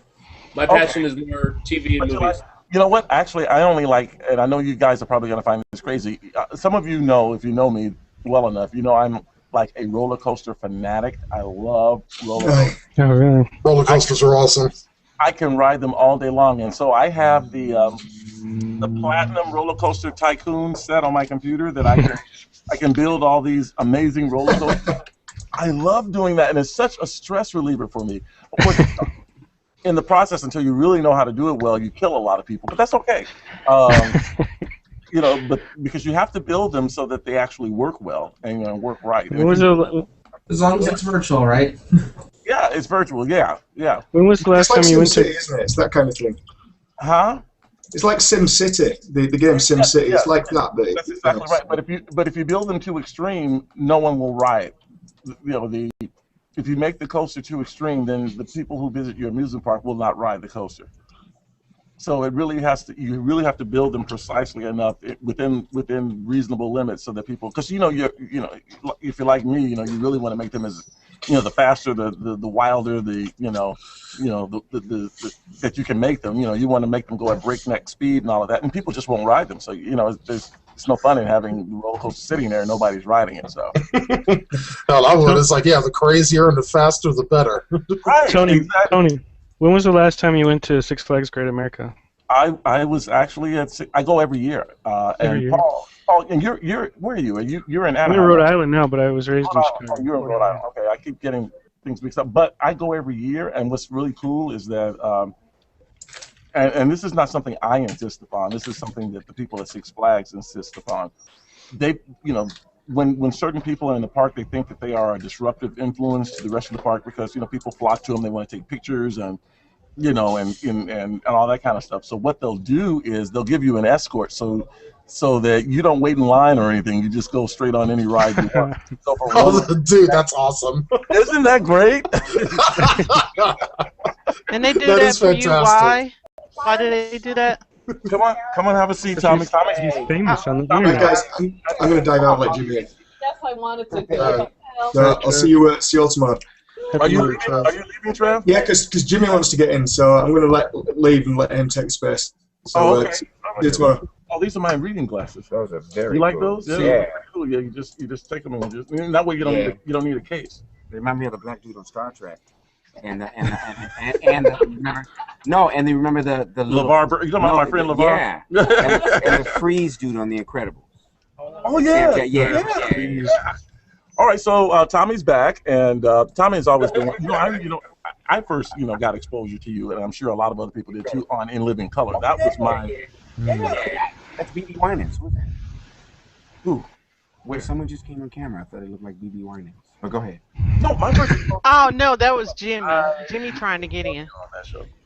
My passion is more TV and movies. You know what? Actually, I only like, and I know you guys are probably going to find this crazy. Some of you know, if you know me well enough, you know I'm like a roller coaster fanatic. I love roller coasters. Oh, really? Roller coasters are awesome. I can ride them all day long, and so I have the Platinum Roller Coaster Tycoon set on my computer that I can build all these amazing roller coasters. I love doing that, and it's such a stress reliever for me. Of course, in the process, until you really know how to do it well, you kill a lot of people, but that's okay. You know, but because you have to build them so that they actually work well and work right. As long as it's virtual, right? Yeah, it's virtual. Yeah. When was the last It's like time you went SimCity, to? isn't it? It's that kind of thing. Huh? It's like SimCity, the game SimCity. Yeah. It's like that, but That's exactly right. But if you build them too extreme, no one will ride. You know, if you make the coaster too extreme, then the people who visit your amusement park will not ride the coaster. So you really have to build them precisely enough within reasonable limits so that people, because if you're like me, you really want to make them as the faster, the wilder, that you can make them. You want to make them go at breakneck speed and all of that, and people just won't ride them. So it's no fun in having the roller coaster sitting there and nobody's riding it. So No, I would. It's like, yeah, the crazier and the faster, the better. Right, Tony, exactly. Tony, when was the last time you went to Six Flags Great America? I was actually I go every year. Every year. Paul, and you're where are you? You're in I'm Anaheim. in Rhode right? Island now, but I was raised in Chicago. Oh, you're in Rhode Island. Okay, I keep getting things mixed up, but I go every year. And what's really cool is that, and this is not something I insist upon. This is something that the people at Six Flags insist upon. They, when certain people are in the park, they think that they are a disruptive influence to the rest of the park because people flock to them. They want to take pictures and and all that kind of stuff. So what they'll do is they'll give you an escort so that you don't wait in line or anything. You just go straight on any ride you want. Dude, that's awesome. Isn't that great? And they do That that is for you. fantastic. Why do they do that? Come on, have a seat, Tommy. He's famous on the Right, internet. guys, I'm going to dive out and let Jimmy in. I wanted to I'll see you all tomorrow. Are you leaving, Trev? Yeah, because Jimmy wants to get in, so I'm going to leave and let him take space. So, Okay. see you tomorrow. Oh, these are my reading glasses. Those are very You like cool. those? Yeah. Cool. Yeah, you just take them and that way you don't need a case. They remind me of the black dude on Star Trek. And remember the LeVar. You talking about my friend LeVar? Yeah. and the freeze dude on The Incredibles. Oh yeah. All right, so Tommy's back, and Tommy's always been. I first got exposure to you, and I'm sure a lot of other people did too on In Living Color. That was my. That's BB Winans. Who's that? Who? Where someone just came on camera. I thought it looked like BB Winans. But go ahead. No, my first. Oh no, that was Jimmy. Jimmy trying to get in.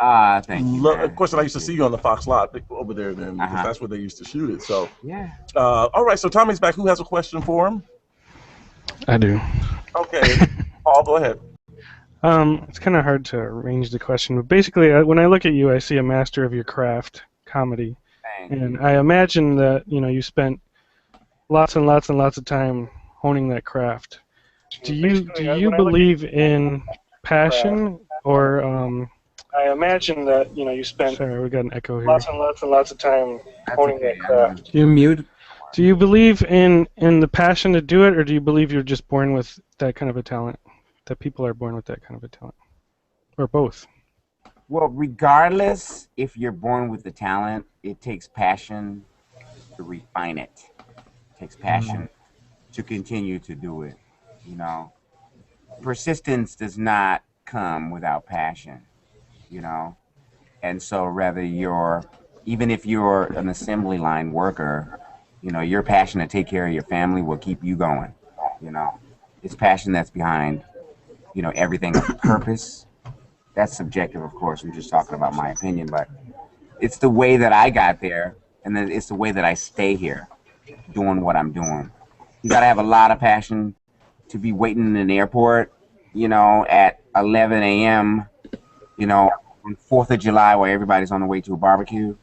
Thank you. Of course, I used to see you on the Fox lot over there then, because that's where they used to shoot it. So yeah. All right, so Tommy's back. Who has a question for him? I do. Okay, Paul, go ahead. It's kind of hard to arrange the question, but basically, when I look at you, I see a master of your craft, comedy, and I imagine that you spent lots and lots and lots of time honing that craft. Do you believe in passion, or I imagine that you spent. Sorry, we got an echo here. Lots and lots and lots of time honing that craft. You mute. Do you believe in the passion to do it, or do you believe you're just born with that kind of a talent? That people are born with that kind of a talent, or both? Well, regardless if you're born with the talent, it takes passion to refine it. It takes passion to continue to do it. You know, persistence does not come without passion. You know, and so even if you're an assembly line worker, your passion to take care of your family will keep you going. It's passion that's behind everything. Purpose, that's subjective, of course. I'm just talking about my opinion, but it's the way that I got there, and then it's the way that I stay here doing what I'm doing. You got to have a lot of passion to be waiting in an airport, at 11 a.m., on 4th of July while everybody's on the way to a barbecue,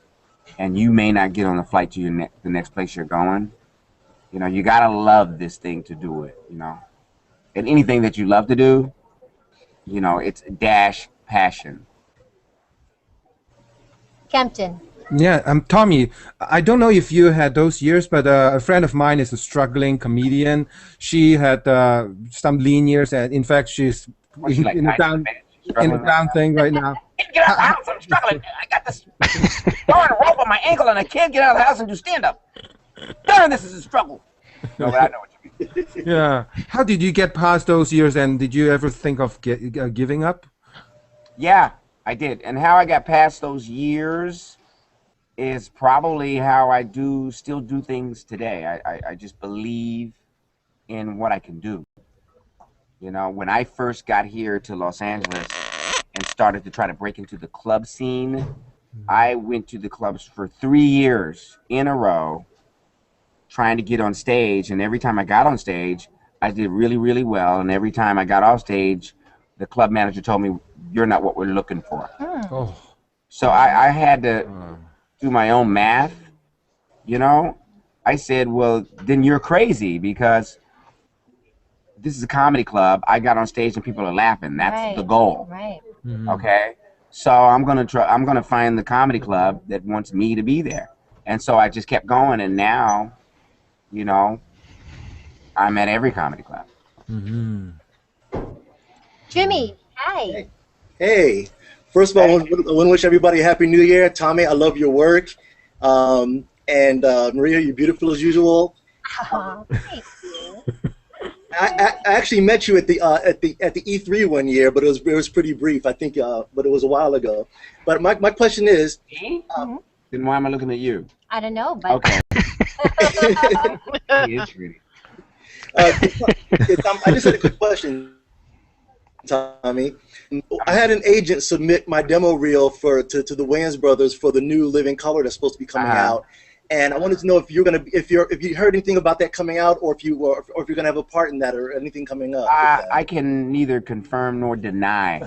and you may not get on the flight to the next place you're going. You got to love this thing to do it, And anything that you love to do, it's dash passion. Kempton. Yeah, Tommy, I don't know if you had those years, but a friend of mine is a struggling comedian. She had some lean years, and in fact, she's in a down thing right now. Get out of the house, I'm struggling. I got this darn rope on my ankle, and I can't get out of the house and do stand-up. Darn, this is a struggle. No, but I know what you mean. Yeah. How did you get past those years, and did you ever think of giving up? Yeah, I did. And how I got past those years is probably how I still do things today. I just believe in what I can do. When I first got here to Los Angeles and started to try to break into the club scene, I went to the clubs for 3 years in a row trying to get on stage, and every time I got on stage, I did really, really well, and every time I got off stage, the club manager told me, "You're not what we're looking for." Oh. So I had to do my own math, I said, well, then you're crazy, because this is a comedy club. I got on stage and people are laughing. That's the goal. Right. Okay? So I'm gonna find the comedy club that wants me to be there. And so I just kept going, and now, I'm at every comedy club. Jimmy, hi. Hey. First of all, I want to wish everybody a Happy New Year. Tommy, I love your work. And Maria, you're beautiful as usual. Thank you. I actually met you at the E3 one year, but it was pretty brief. I think, but it was a while ago. But my question is, then why am I looking at you? I don't know, but okay. He is pretty. I just had a quick question, Tommy. I had an agent submit my demo reel to the Wayans brothers for the new Living Color that's supposed to be coming out, and I wanted to know if you heard anything about that coming out, or if you're gonna have a part in that, or anything coming up. I can neither confirm nor deny.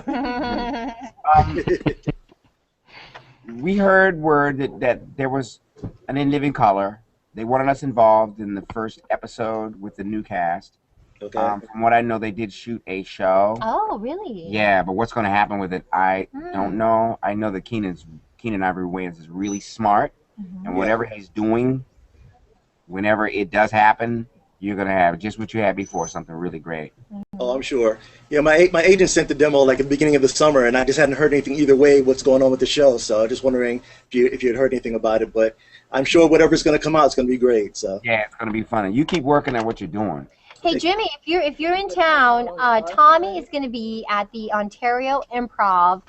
We heard word that there was an In Living Color. They wanted us involved in the first episode with the new cast. Okay. From what I know, they did shoot a show. Oh, really? Yeah, but what's going to happen with it, I don't know. I know that Keenan Ivory Wayans is really smart, and whatever he's doing, whenever it does happen, you're going to have just what you had before, something really great. Oh, I'm sure. Yeah, my agent sent the demo like at the beginning of the summer, and I just hadn't heard anything either way what's going on with the show. So I'm just wondering if you had heard anything about it. But I'm sure whatever's going to come out is going to be great. So yeah, it's going to be fun. And you keep working at what you're doing. Hey Jimmy, if you're in town, Tommy is going to be at the Ontario Improv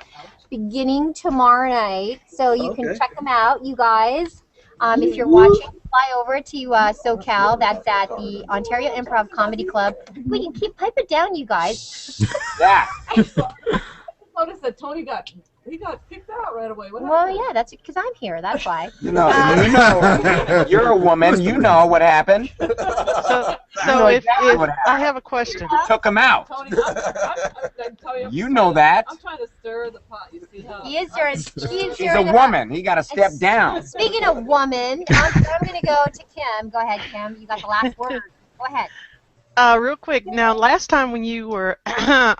beginning tomorrow night, so you can check him out, you guys. If you're watching, fly over to SoCal. That's at the Ontario Improv Comedy Club. Wait, you keep pipe it down, you guys. Yeah. Notice that Tony got kicked out right away. Well, yeah, that's because I'm here. That's why. You're a woman. You know what happened. So So know if exactly what I happened. have a question. Who took him out? Tony, I'm You know that. I'm trying to stir the pot. You see how? He is stirring. She's a woman. He got to step down. Speaking of woman, I'm going to go to Kim. Go ahead, Kim. You got the last word. Go ahead. Real quick. Now, last time when you were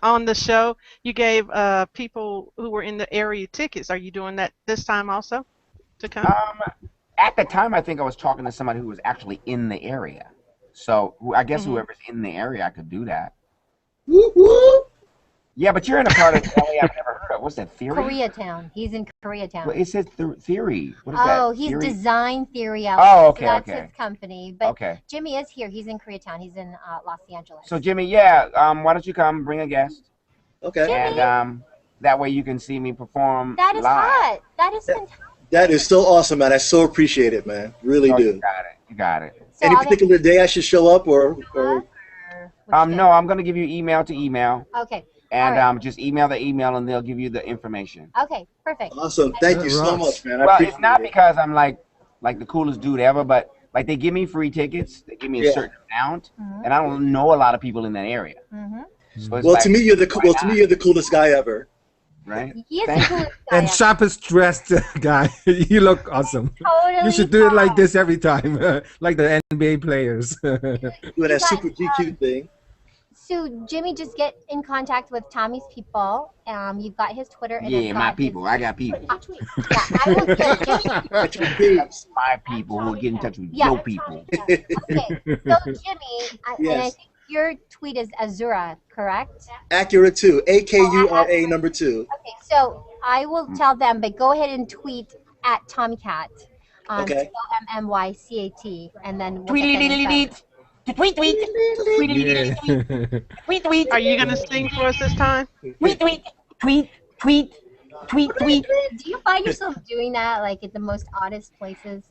on the show, you gave people who were in the area tickets. Are you doing that this time also to come? At the time, I think I was talking to somebody who was actually in the area. So I guess whoever's in the area, I could do that. Yeah, but you're in a part of LA I've never heard of. What's that, Theory? Koreatown. He's in Koreatown. Well, it says Theory. What is that? Oh, he's Theory? Design Theory out Oh, there. okay, So that's okay. his company. But Okay. Jimmy is here. He's in Koreatown. He's in Los Angeles. So, Jimmy, yeah, why don't you come, bring a guest? Okay. And that way you can see me perform That is live. hot. That is fantastic. That is so awesome, man. I so appreciate it, man. Really Oh, do. you got it. You got it. So Any I'll get- particular day I should show up or No, I'm going to give you email to email. Okay. And All right. just email the email and they'll give you the information. Okay, perfect. Awesome. Thank you so much, man. I Well, appreciate it's not it. because I'm like the coolest dude ever, but like they give me free tickets, they give me a Yeah. certain amount, and I don't know a lot of people in that area. So it's Well, like, to me, you're the why to me, not, you're the coolest guy ever. right? He is Thank the coolest guy And ever. sharpest dressed guy. You look awesome. Totally You should do it like this every time, like the NBA players. Doing that super GQ thing. So Jimmy, just get in contact with Tommy's people. You've got his Twitter. And Yeah, it's my got people. I got people. I will get My people will get in touch with Yeah. your people. Okay, so Jimmy, and I Yes. think your tweet is Azura, correct? Accurate too. AKURA number 2. Okay, so I will tell them, but go ahead and tweet at TommyCat. Okay. TommyCat, and then we'll Tweet, get them in touch. tweet, tweet, Yeah. tweet, tweet. Are you going to sing for us this time? Tweet, tweet, tweet, tweet, tweet, tweet. Do you find yourself doing that, like at the most oddest places?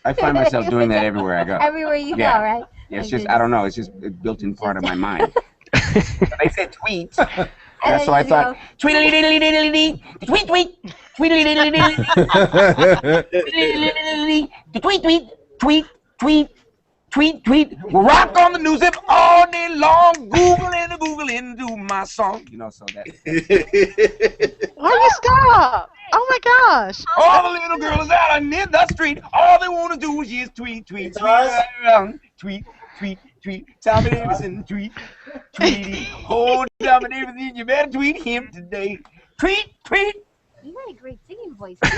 I find myself doing that everywhere I go. Everywhere you Yeah. go, right? Yeah, it's Like just, I don't know, it's just a built-in part of my mind. They said tweet. Yeah, so I thought, tweet-a-lee-dee-lee-dee-lee-dee, tweet, tweet, tweet-a-lee-dee-lee-dee-lee-dee, tweet, tweet, tweet, tweet, tweet, tweet. We'll rock on the news all day long, Googling do my song. You know, so that. Why you stop? Oh my gosh. All the little girls out in the street, all they want to do is just tweet, tweet, tweet, tweet, tweet, tweet. Tommy Davidson, tweet, tweet. Oh, Tommy Davidson, you better tweet him today. Tweet, tweet. You got a great singing voice too.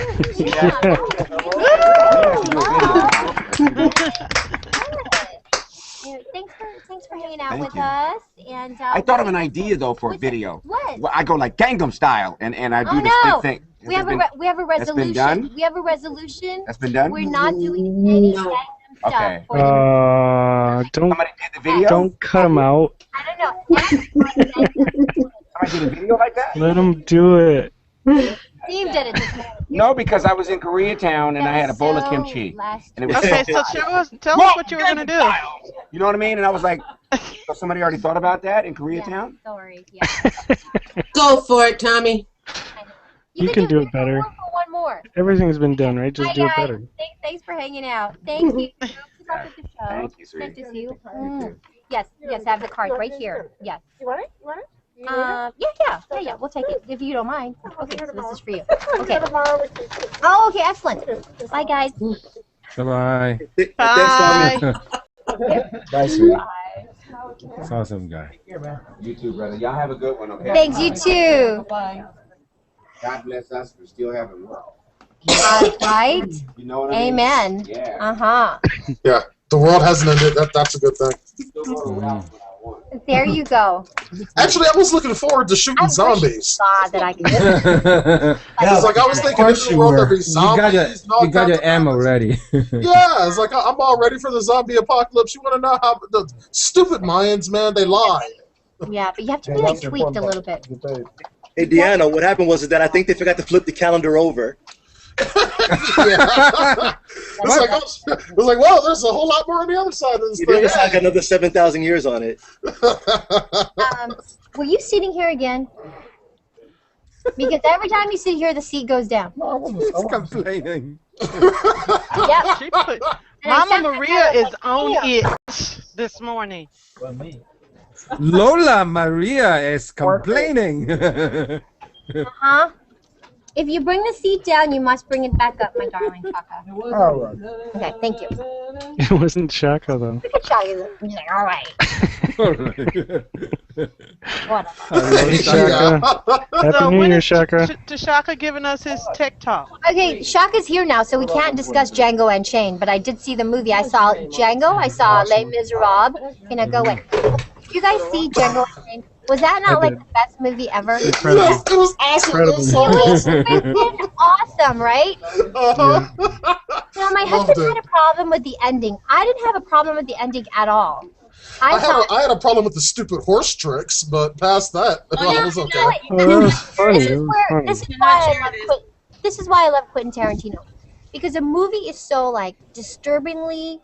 Thanks for hanging out Thank with you. us. And I thought of an idea though for a video. What? Well, I go like Gangnam Style, and I do Oh the no! split thing. We have a That's been resolution. done? We have a resolution. That's been done? We're not doing any Gangnam stuff. Okay. For the Don't video? don't cut him out. I don't know. Somebody did a video like that? Let him do it. Steve did it this morning. No, because I was in Koreatown and I had a bowl of kimchi. And it was Okay, so tell us what you were going to do. You know what I mean? And I was like, so somebody already thought about that in Koreatown? Sorry. Yeah. Go for it, Tommy. You can do it better. One more. Everything's been done, right? Just Hi, do it guys. better. Thanks for hanging out. Thank you. Keep up with the show. Thank you, sweetie. Nice to see you. Yes, I have the card right here. Yes. You want it? You want it? Yeah. We'll take it if you don't mind. Okay, so this is for you. Okay. Oh, okay, excellent. Bye, guys. Bye-bye. Bye. Bye, sweetie. That's awesome guy. You too, brother. Y'all have a good one, okay? Thanks, you too. God bless us for still having work. Right? You know what I mean? Amen. Yeah. Uh-huh. Yeah, the world hasn't ended. That's a good thing. There you go. Actually, I was looking forward to shooting zombies. God, that I could. It's like I was thinking in the world there'd be zombies. You got your ammo ready. Yeah, it's like I'm all ready for the zombie apocalypse. You want to know how the stupid Mayans, man, they lie. Yeah, but you have to be like tweaked a little bit. Hey, Deanna, what happened was that I think they forgot to flip the calendar over. It's like, well, there's a whole lot more on the other side of this The thing. other side got another 7,000 years on it. Were you sitting here again? Because every time you sit here, the seat goes down. He's complaining. Yep. Mama Maria is on it. this morning? Lola Maria is complaining. Uh-huh. If you bring the seat down, you must bring it back up, my darling Shaka. All right. Okay, thank you. It wasn't Shaka though. Look at Shaka. He's like, all right. Whatever. Hello, Shaka. Happy New Year, Shaka. Shaka giving us his tech talk. Okay, Shaka's here now, so we can't discuss Django Unchained, but I did see the movie. I saw Django, I saw Les Miserables. Can I go in? Did you guys see Django Unchained? Was that not like the best movie ever? Incredible. Yes, it was awesome. It was so freaking awesome, right? Now, my husband had a problem with the ending. I didn't have a problem with the ending at all. I had a problem with the stupid horse tricks, but past that, it was okay. This is why I love Quentin Tarantino, because a movie is so like disturbingly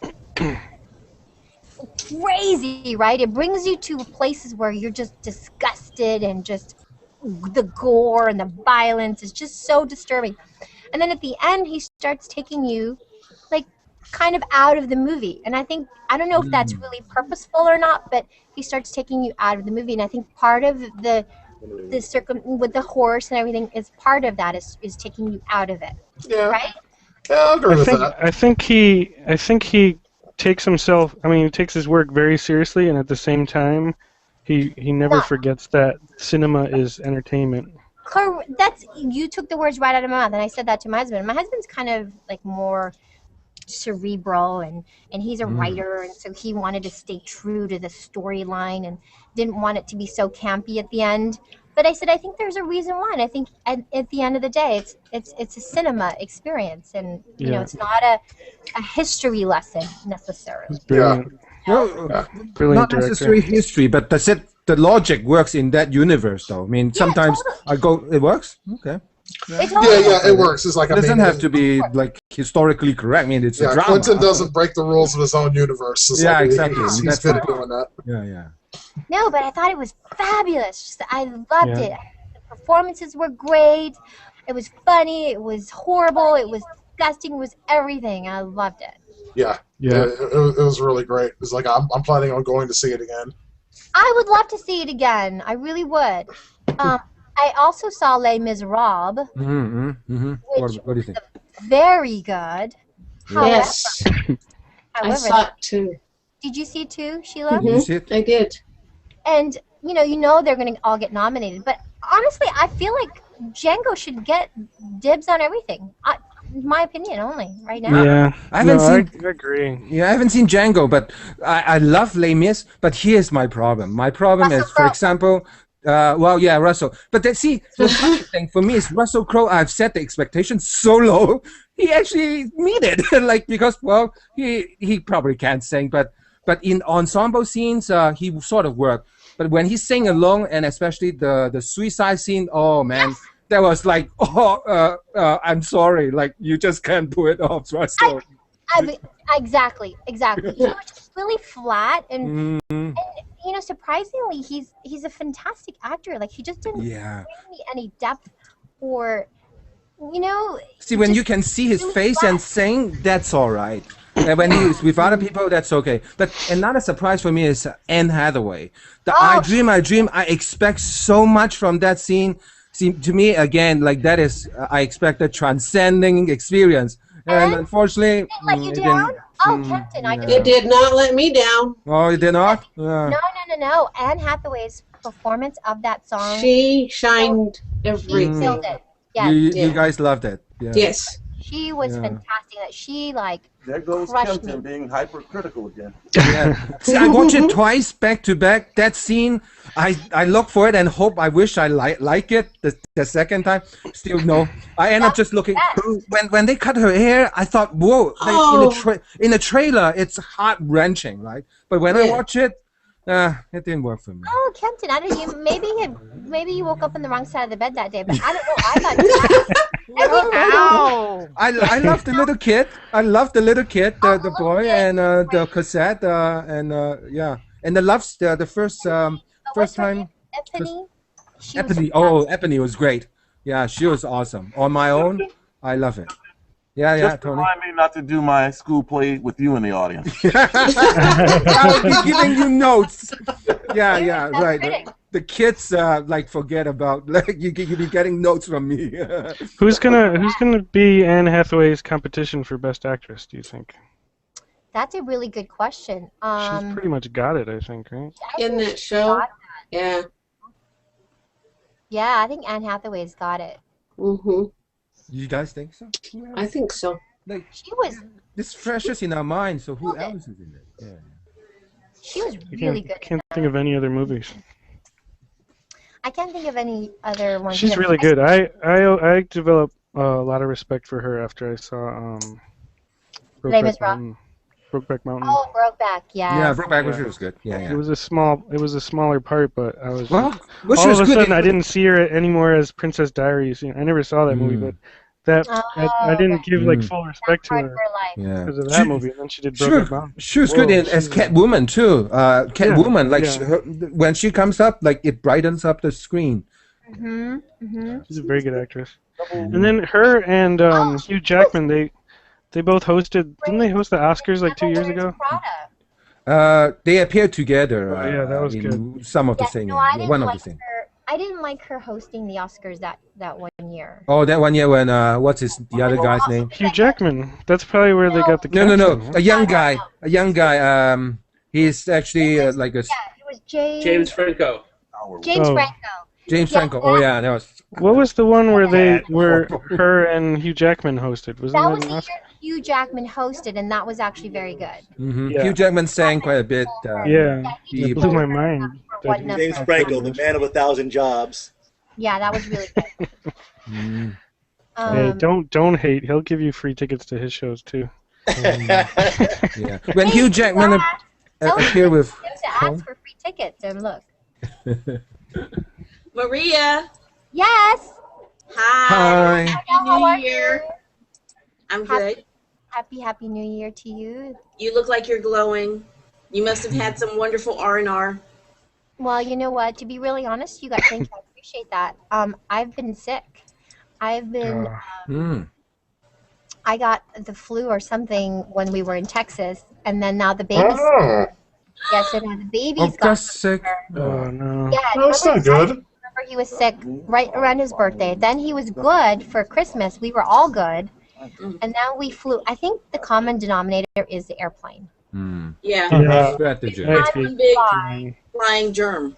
crazy, right? It brings you to places where you're just disgusted, and just the gore and the violence is just so disturbing. And then at the end, he starts taking you like kind of out of the movie. And I don't know if that's really purposeful or not, but he starts taking you out of the movie. And I think part of the with the horse and everything is part of that is taking you out of it. Yeah. Right? Yeah, I agree with that. I think he takes himself. I mean, he takes his work very seriously, and at the same time, he never forgets that cinema is entertainment. You took the words right out of my mouth, and I said that to my husband. My husband's kind of like more cerebral, and he's a writer, and so he wanted to stay true to the storyline and didn't want it to be so campy at the end. But I said, I think there's a reason why, and I think at the end of the day, it's a cinema experience, and you know, it's not a history lesson necessarily. Brilliant. Well, Brilliant not director. necessarily history, but the logic works in that universe, though. I mean, sometimes it works. Okay. Yeah, it works. It's like It doesn't have to be like historically correct. I mean, it's a drama. Quentin doesn't break the rules of his own universe. It's like exactly. He's good at doing that. Yeah. No, but I thought it was fabulous. Just, I loved it. The performances were great. It was funny. It was horrible. It was disgusting. It was everything. I loved it. Yeah. It was really great. It's like I'm planning on going to see it again. I would love to see it again. I really would. I also saw Les Miserables, What do you think? very good. Yes. I saw it too. Did you see it too, Sheila? Did you see it? I did. And you know they're going to all get nominated, but honestly, I feel like Django should get dibs on everything. My opinion only, right now. Yeah, I agree. Yeah, I haven't seen Django, but I love Les Mis. But here's my problem. My problem is, for example, Russell. But see, the funny thing for me is Russell Crowe. I've set the expectation so low. He actually meet it, like because he probably can't sing, but in ensemble scenes he sort of worked. But when he sang alone, and especially the suicide scene, oh man. Yes. That was like, I'm sorry, like you just can't pull it off, Russell. Exactly. He was just really flat, and you know, surprisingly, he's a fantastic actor. Like he just didn't bring me any depth, or you know. See, when you can see his face and sing, that's all right. And when he's with other people, that's okay. But another surprise for me is Anne Hathaway. I Dream, I expect so much from that scene. See, to me, again, like that is, I expect a transcending experience. And unfortunately, it let you down? Captain, It did not let me down. Oh, it did not? No. Anne Hathaway's performance of that song. She shined everything. She killed it. Yes. You guys loved it. Yeah. Yes. She was fantastic. That she like. There goes Kempton being hypercritical again. Yeah. See, I watched it twice back to back. That scene, I look for it and hope. I wish I like it the second time. Still no. I end up just looking. When they cut her hair, I thought, whoa! In the trailer, it's heart wrenching, right? But when I watch it, it didn't work for me. Oh, Kempton, I don't know. Maybe you woke up on the wrong side of the bed that day, but I don't know. I thought. I love the little kid. I love the little kid, the boy, and the cassette, and the first time. Epiphany. Epiphany was great. Yeah, she was awesome. On My Own, I love it. Yeah, Just Tony. remind me not to do my school play with you in the audience. I'll be giving you notes. Yeah, right. The kids like forget about like you be getting notes from me. Who's gonna be Anne Hathaway's competition for Best Actress? Do you think? That's a really good question. She's pretty much got it, I think, right? In that show? Yeah. Yeah, I think Anne Hathaway's got it. Mm-hmm. You guys think so? I think so. Like she was. This freshest in our mind. So who else is in it? Yeah. She was I really good. can't think of any other movies. I can't think of any other ones. She's really good. I developed a lot of respect for her after I saw Les Miserables. Brokeback Mountain. Oh, Brokeback, yeah. Yeah, Brokeback was good. Yeah. It was a smaller part, but I was Well, all of a sudden I didn't see her anymore as Princess Diaries. I never saw that movie, but I didn't give like full respect to her because of that movie. And then she did Brokeback Mountain. She was good as Catwoman too. Catwoman, like yeah. when she comes up, like it brightens up the screen. She's a very good actress. And then her and Hugh Jackman, they both hosted. Didn't they host the Oscars like 2 years ago? They appeared together. Yeah, that was in good. Some of the singing. One of the singing. I didn't like her hosting the Oscars that 1 year. Oh, that 1 year when what's the other guy's name? Hugh Jackman. That's probably where they got the No. casting, A young guy. He's actually like a. Yeah, it was James Franco. James Franco. James Franco. Oh yeah, that was. What was the one where her and Hugh Jackman hosted? Wasn't That that was an the Oscar? year Hugh Jackman hosted, and that was actually very good. Yeah. Hugh Jackman sang quite a bit. It blew my mind. James Franco, the man of 1,000 jobs. Yeah, that was really good. Hey, don't hate. He'll give you free tickets to his shows too. Yeah. When Hugh Jackman appeared with. To ask for free tickets, and look. Maria. Yes. Hi. Hi. Happy New Year. I'm good. Happy New Year to you. You look like you're glowing. You must have had some wonderful R&R. Well, you know what? To be really honest, you guys, thank you. I appreciate that. I've been sick. I've been. I got the flu or something when we were in Texas, and then now the baby's. Yes, and now the baby's got sick. Oh no. Yeah, That's not good. He was sick right around his birthday. Then he was good for Christmas. We were all good, and now we flew. I think the common denominator is the airplane. Yeah. Strategy. I'm big flying germ.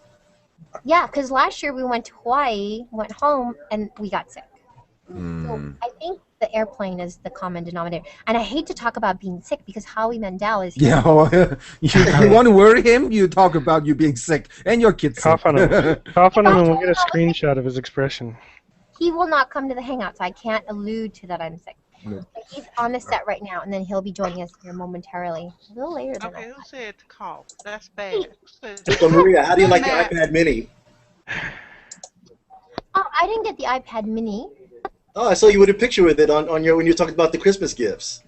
Yeah, because last year we went to Hawaii, went home, and we got sick. So I think the airplane is the common denominator. And I hate to talk about being sick because Howie Mandel is here. Yeah, you want to worry him? You talk about you being sick and your kids. Cough on him. Cough on him, and we'll get a screenshot of his expression. He will not come to the Hangout, so I can't allude to that I'm sick. No. But he's on the set right now, and then he'll be joining us here momentarily. A little later than Okay, that. who said to cough? That's bad. So Maria, how do you like the iPad Mini? Oh, I didn't get the iPad Mini. Oh, I saw you with a picture with it on your when you talked about the Christmas gifts.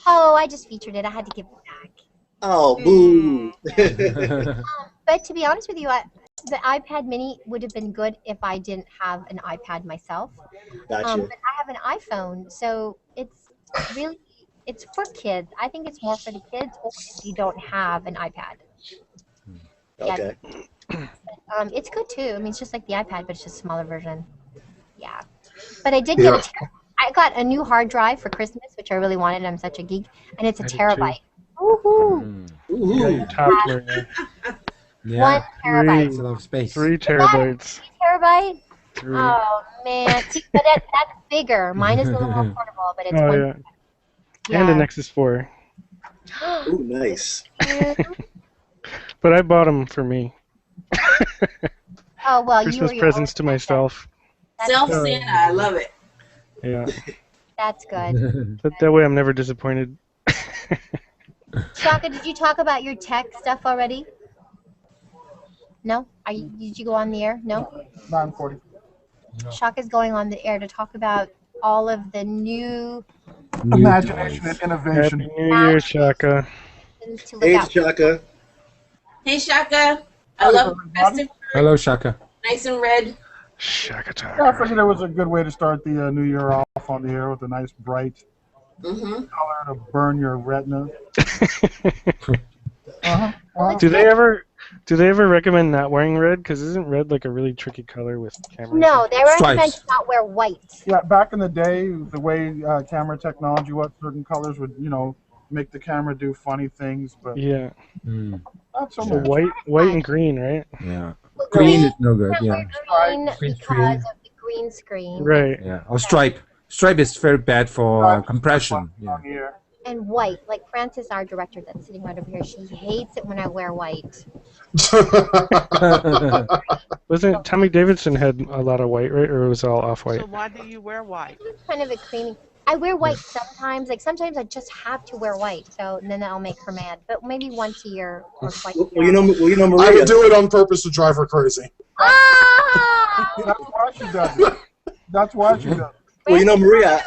Oh, I just featured it. I had to give it back. Oh, boo! But to be honest with you, the iPad Mini would have been good if I didn't have an iPad myself. Gotcha. But I have an iPhone, so it's for kids. I think it's more for the kids, or if you don't have an iPad. Okay. But, it's good too. I mean, it's just like the iPad, but it's just a smaller version. Yeah. But I did get I got a new hard drive for Christmas, which I really wanted. I'm such a geek, and it's a terabyte. Woohoo! Yeah. 1 terabyte. It's a lot of space. 3 terabytes. 3 terabyte? 3. Oh man, see, but that's bigger. Mine is a little more portable, but it's one. Yeah. And a Nexus 4. Ooh, nice. But I bought them for me. Oh well, Christmas presents to myself. Self Santa, I love it. Yeah. That's good. That way I'm never disappointed. Shaka, did you talk about your tech stuff already? No? Did you go on the air? No? 9:40. Shaka's going on the air to talk about all of the new imagination and innovation. Happy New Year, Shaka. things to look Hey, out for. Shaka. Hey, Shaka. I love festive, Hello, Shaka. nice and red. Shaka Yeah, I figured it was a good way to start the new year off on the air with a nice bright Mm-hmm. Color to burn your retina. Do they ever recommend not wearing red? Because isn't red like a really tricky color with cameras? No, they recommend to not wear white. Yeah, back in the day, the way camera technology was, certain colors would, make the camera do funny things, but Yeah. not so So much. white and green, right? Yeah. Green is no good. Yeah. Green Green because screen. of the green screen. Right. Yeah. Or stripe. Stripe is very bad for compression. Yeah. And white, like Frances, our director that's sitting right over here, she hates it when I wear white. Wasn't Tommy Davidson had a lot of white, right? Or it was all off white? So why do you wear white? Kind of a creamy. I wear white sometimes. Like sometimes I just have to wear white, so and then I'll make her mad. But maybe once a year or twice. Well, you know, Maria. I would do it on purpose to drive her crazy. That's why she does it. That's why she does it. Well, you know, Maria.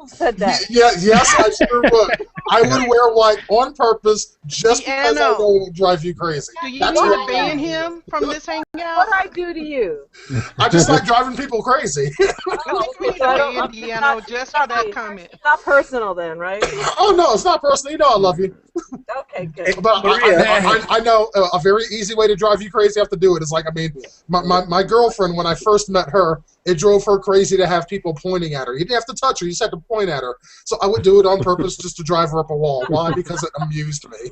Said that. Yes, I sure would. I would wear white on purpose just because I know it will drive you crazy. Do you That's need what to ban him from this hangout? What I do to you? I just like driving people crazy. Indiana, just for that comment. It's not personal then, right? Oh no, it's not personal. You know I love you. Okay, good. But I know a very easy way to drive you crazy. You have to do it. It's like, I mean, my girlfriend, when I first met her, it drove her crazy to have people pointing at her. You didn't have to touch her. You just had to point at her. So I would do it on purpose just to drive her up a wall. Why? Because it amused me.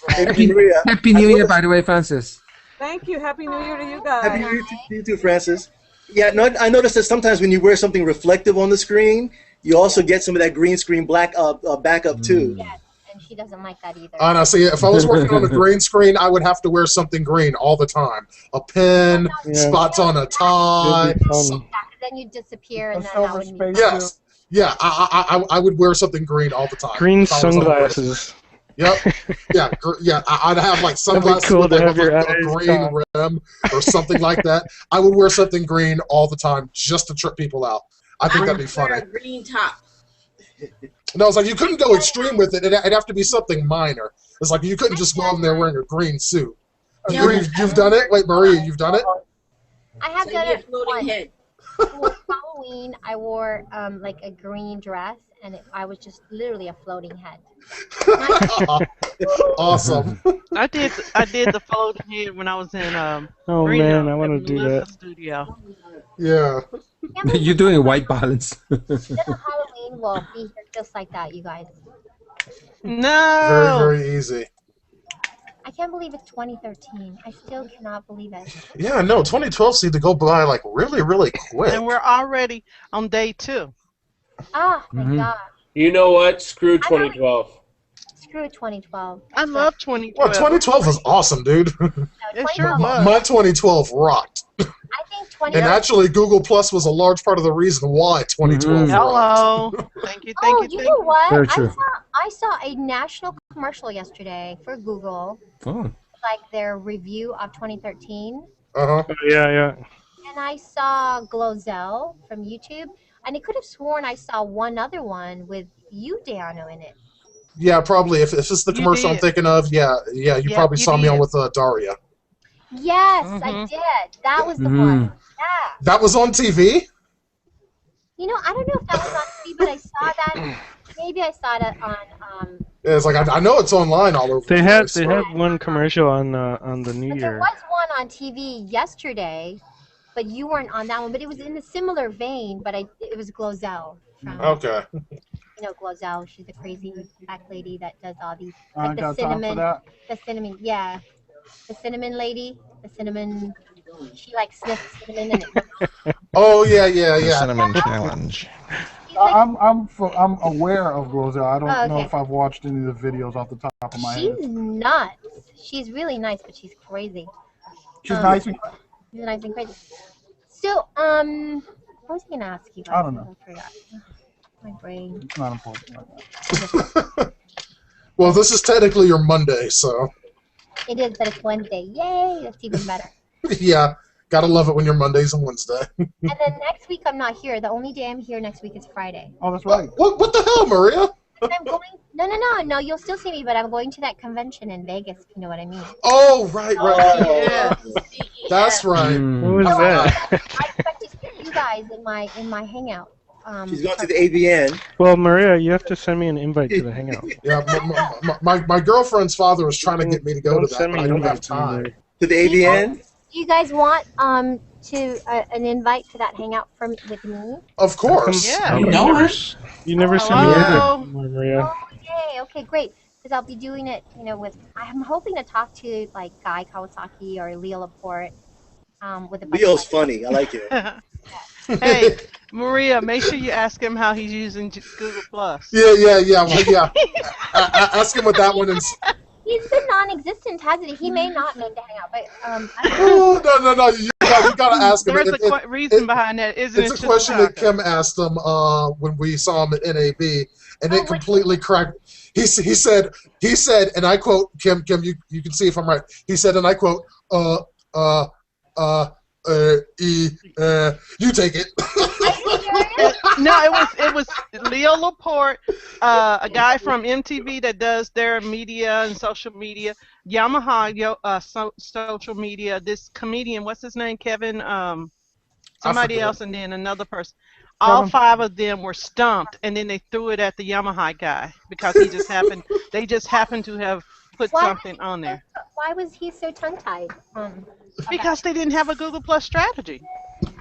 Happy New Year, by the way, Francis. Thank you. Happy New Year to you guys. Happy New Year to you too, Francis. Yeah, no, I noticed that sometimes when you wear something reflective on the screen, you also get some of that green screen black backup too. Yes, and she doesn't like that either. I know. See, if I was working on a green screen, I would have to wear something green all the time. A pin, spots on a tie. Then you disappear, and then that would be. Yes. Yeah, I would wear something green all the time. Green if I was on a sunglasses. Yep. Yeah. I'd have like sunglasses cool with to like have your a eyes green rim or something like that. I would wear something green all the time just to trip people out. I think that'd be funny. A green top. No, it's like you couldn't go extreme with it. It'd have to be something minor. It's like you couldn't just go in there wearing a green suit. You've done it? Wait, Maria, you've done it? I have done it floating once. head. For Halloween, I wore like a green dress, and I was just literally a floating head. Awesome. I did the floating head when I was in Oh Reno man, I want to at do Melissa that. Studio. Yeah. You're doing a white balance. Halloween will be here just like that, you guys. No. Very, very easy. I can't believe it's 2013. I still cannot believe it. Yeah, no, 2012 seemed to go by like really, really quick. And we're already on day 2. Ah, thank God. You know what? Screw 2012. Screw 2012. I love 2012. Well, 2012 was awesome, dude. It sure was. My 2012 rocked. I think 2012. And actually, Google Plus was a large part of the reason why 2012 rocked. Hello. Thank you. You know what? Very true. I saw a national commercial yesterday for Google, Oh. like their review of 2013. Uh-huh. Yeah. And I saw Glozell from YouTube, and I could have sworn I saw one other one with you, Deano, in it. Yeah, probably. If it's the commercial I'm thinking of, yeah, you probably saw me on with Daria. Yes, I did. That was the one. Yeah. That was on TV? You know, I don't know if that was on TV, but I saw that. Maybe I saw it on. Yeah, it's like I know it's online all over. They had one commercial on the New There Year. was one on TV yesterday, but you weren't on that one. But it was in a similar vein, but it was Glozell. Okay. You know Glozell, she's the crazy black lady that does all these, I like the got time for cinnamon, that. the cinnamon lady, she like sniffs cinnamon and Oh yeah. Cinnamon challenge. I'm aware of Glozell. I don't know okay. if I've watched any of the videos off the top of my head. she's nuts. She's really nice, but she's crazy. She's nice and She's nice and crazy. So, what was I gonna ask you guys? I don't know. I forgot. My brain. It's not important like that. Well, this is technically your Monday, so. It is, but it's Wednesday. Yay! That's even better. Yeah, gotta love it when your Monday's and Wednesday. And then next week I'm not here. The only day I'm here next week is Friday. Oh, that's right. What the hell, Maria? I'm going. No. You'll still see me, but I'm going to that convention in Vegas. If you know what I mean. Oh, right. That's right. What was that? I expect to see you guys in my hangout. She's going to the AVN. Well, Maria, you have to send me an invite to the Hangout. Yeah, my girlfriend's father was trying to get me to go to that, but I don't have time. To the AVN? Do you guys want an invite to that Hangout with me? Of course. Yeah. You know us. You never sent me an invite, Maria. Okay, great. Because I'll be doing it, with. I'm hoping to talk to like Guy Kawasaki or Leo Laporte. With a Leo's funny. I like it. Hey, Maria, make sure you ask him how he's using Google Plus. Yeah. Ask him what that one is. He's been non-existent, hasn't he? He may not make the Hangout, but No. You gotta ask him. There's a reason behind that, isn't it? It's a question that Kim asked him when we saw him at NAB, and it completely cracked. He said, and I quote, Kim, you can see if I'm right. He said, and I quote, you take it. No, it was Leo Laporte, a guy from MTV that does their media and social media, Yamaha social media. This comedian, what's his name, Kevin? Somebody else, and then another person. All 5 of them were stumped, and then they threw it at the Yamaha guy because they just happened to have put something on there. Why was he so tongue-tied? Because they didn't have a Google Plus strategy.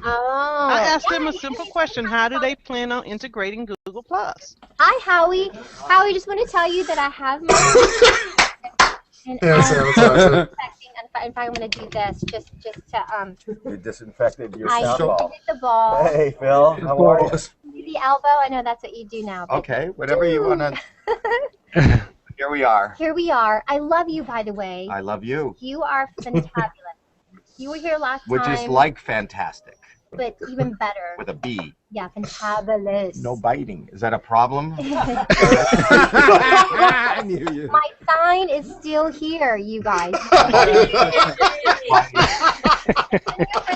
Oh. I asked them a simple question: how do they plan on integrating Google Plus? Hi, Howie. Howie, just want to tell you that I have my. In fact, I'm going to do this just to You disinfected your I softball. did the ball. Hey, Phil. How are you? The elbow. I know that's what you do now. Okay, whatever you want to. Here we are. Here we are. I love you, by the way. I love you. You are fantabulous. You were here last Which time. is like fantastic. But even better. With a B. Yeah, fantabulous. No biting. Is that a problem? I knew you. My sign is still here, you guys. For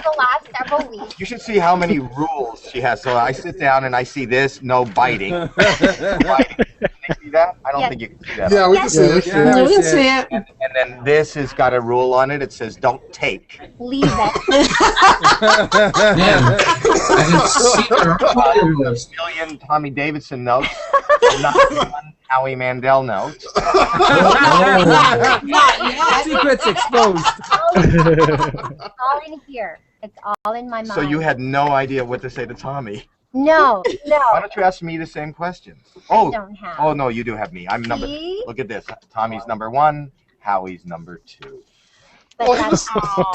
the last several weeks. You should see how many rules she has. So I sit down and I see this, no biting. No biting. Can you see that? I don't think you can see that. Yeah, we can see it. Yeah, we can see it. And then this has got a rule on it. It says don't take. Leave it. Million Tommy Davidson notes, not one Howie Mandel notes. Secrets exposed. It's all in here. It's all in my mind. So you had no idea what to say to Tommy. No. Why don't you ask me the same questions? Oh, don't have. oh no, you do have me. I'm number. See? Look at this. Tommy's number 1. Howie's number 2.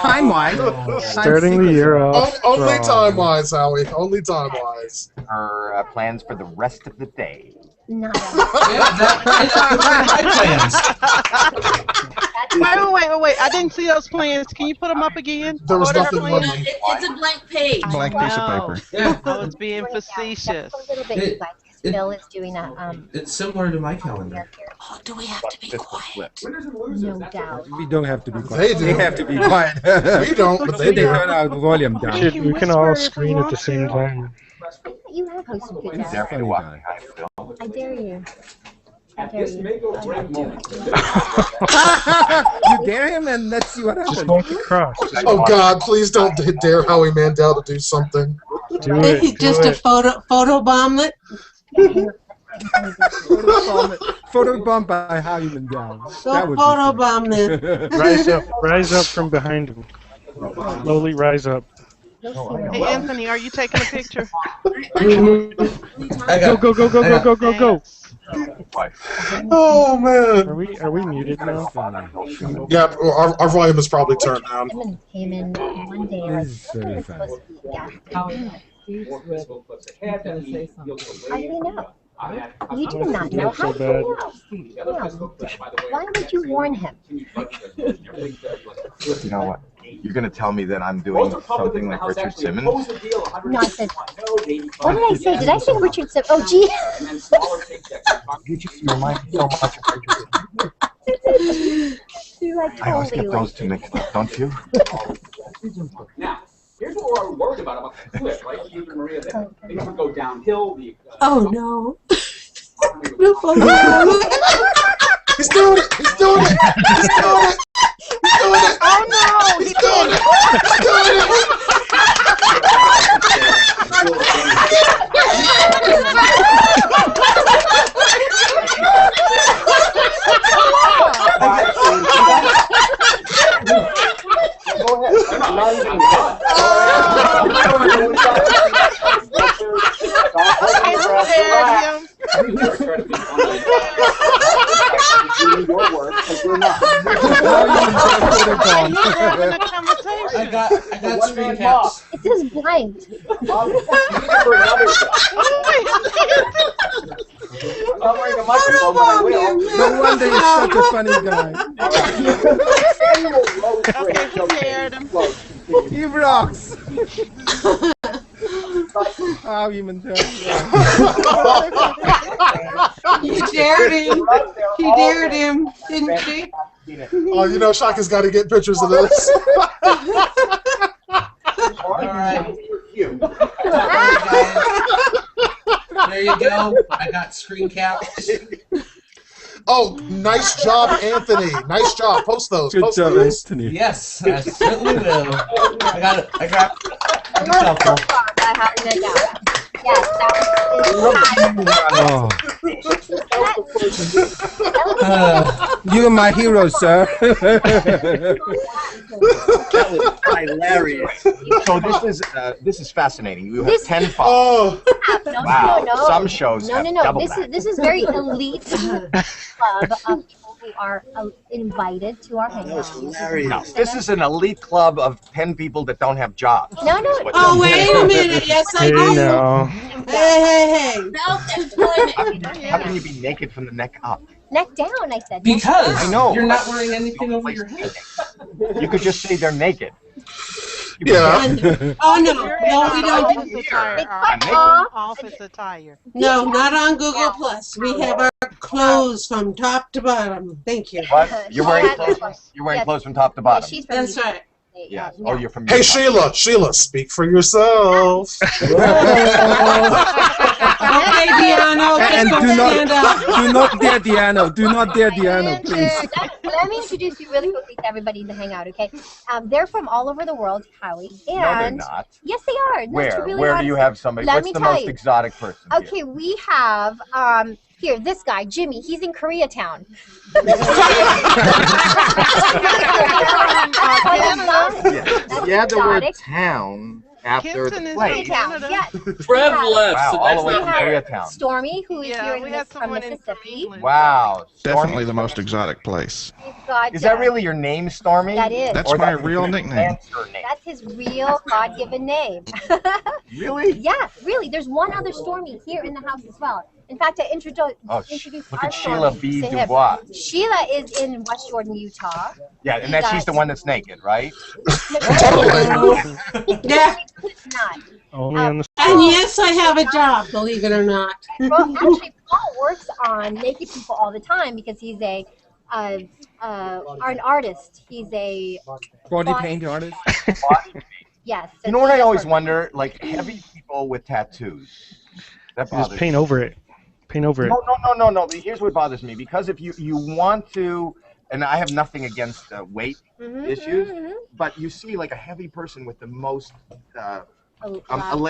Time-wise. Starting the year off. Only time-wise, Howie. Only time-wise. Her plans for the rest of the day. No. Wait. I didn't see those plans. Can you put them up again? There was What are nothing her on plans? them. It's a blank page. Blank piece of paper. I was being facetious. A little bit, you guys, 'cause Bill is doing a It's similar to my calendar. Oh, do we have to be quiet? No doubt. We don't have to be quiet. They do. They have to be quiet. We don't, but they do. turn our volume down. We can all screen at the same time. You have hosted good Dare job. me to walk behind Phil. I dare you. I dare you. You dare him, and let's see what happens. Just walk across. Oh God! Please don't dare Howie Mandel to do something. Do it. Just a photo bomblet. Photobomb by Howie Mandel. That would be Photo fun. bomb this. Rise up from behind him. Slowly rise up. Hey, Anthony, are you taking a picture? Go. Oh man! Are we muted now? Yeah, our volume is probably turned down. Came in one day. This is very fun. How do you know? You do not know. How do you know? Why would you warn him? You know what? You're gonna tell me that I'm doing something like Richard Simmons? No, I said. What did I say? Did I say Richard Simmons? Oh, gee. You just remind me so much of Richard Simmons. I always get those two mixed up, don't you? Now, here's what we're worried about the cliff, right? You and Maria, things would go downhill. Oh no. He's doing it! He's doing it! He's doing it! He's doing it! Oh no! He's doing it! He's doing it! doing your work because we're not. Having a conversation. I got screen caps. It says blind. I'm wearing a microphone, but I will. No wonder he's such a funny guy. He rocks. How even tell? You dared him. He dared him, didn't she? Oh, you know, Shaka's got to get pictures of this. All right. There you go. I got screen caps. Oh, nice job, Anthony. Nice job. Post those. Good Post job, those. Anthony. Yes, I certainly will. I got it. I got a couple. I have it down. Yes, You're my hero, sir. That was hilarious. So this is fascinating. You have This- 10 followers. No, Wow. no, no. Some shows have double that. This is very elite club of people who are invited to our hangout. No, this is an elite club of 10 people that don't have jobs. No, no. Oh, wait a minute. Yes, I Hey, do. now. Hey. How can you be naked from the neck up? Neck down, I said. Because I know. you're not wearing anything over your head. You could just say they're naked. Yeah. Oh, no. No, we don't. Office attire. Office attire. No, not on Google Plus. We have our clothes from top to bottom. Thank you. What? You're wearing clothes. You're wearing clothes from top to bottom. She's from That's right. Yeah. Oh, you're from. Hey, Utah. Sheila, speak for yourself. Okay, Deanna, And just do stand up. not dare Deanna. Do not dare Deanna, please. Let me introduce you really quickly to everybody in the hangout, okay? They're from all over the world, Howie. And No, they're not. Yes, they are. No, Where? really Where do honest. you have somebody? Let What's me the tell most you. exotic person? Here? Okay, we have here this guy, Jimmy. He's in Koreatown. Yeah, the word exotic. town after Kimpton the is place. Koreatown. Yeah. Trev left, Wow, so all that's the way not from fair. Koreatown. Stormy, who is Yeah, here we had from someone in from Mississippi. England. Wow. Definitely the most exotic place. We've got, Is that really your name, Stormy? That is. That's Or my that's real your nickname. answer name? That's his real God-given name. Really? Yeah, really. There's one other Stormy here in the house as well. In fact, I introduced Look our at Sheila Stormy B. to him. Dubois. Sheila is in West Jordan, Utah. Yeah, and that she's the one that's naked, right? Yeah. It's not. Only on the And yes, I have a job, believe it or not. Well, actually, Paul works on naked people all the time because he's an artist. He's a Body paint artist. yes. You know what I always wonder? Like heavy people with tattoos. That Just bothers paint me. over it. Paint over it. No. Here's what bothers me. Because if you want to, and I have nothing against weight issues, but you see like a heavy person with the most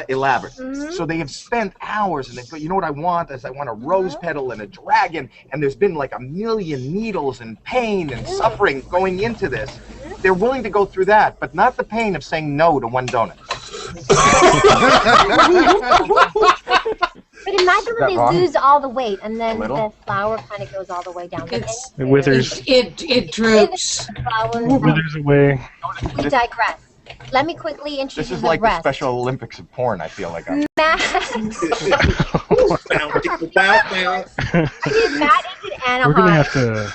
elaborate. So they have spent hours and they go, you know what I want is I want a rose petal and a dragon, and there's been like a million needles and pain and suffering going into this. They're willing to go through that, but not the pain of saying no to one donut. But imagine when that they wrong? lose all the weight and then little? the flower kind of goes all the way down. It withers. It droops. It withers away. We digress. Let me quickly This introduce is the like the rest. Special Olympics of porn, I feel like. I'm Matt is in Anaheim. We're gonna have to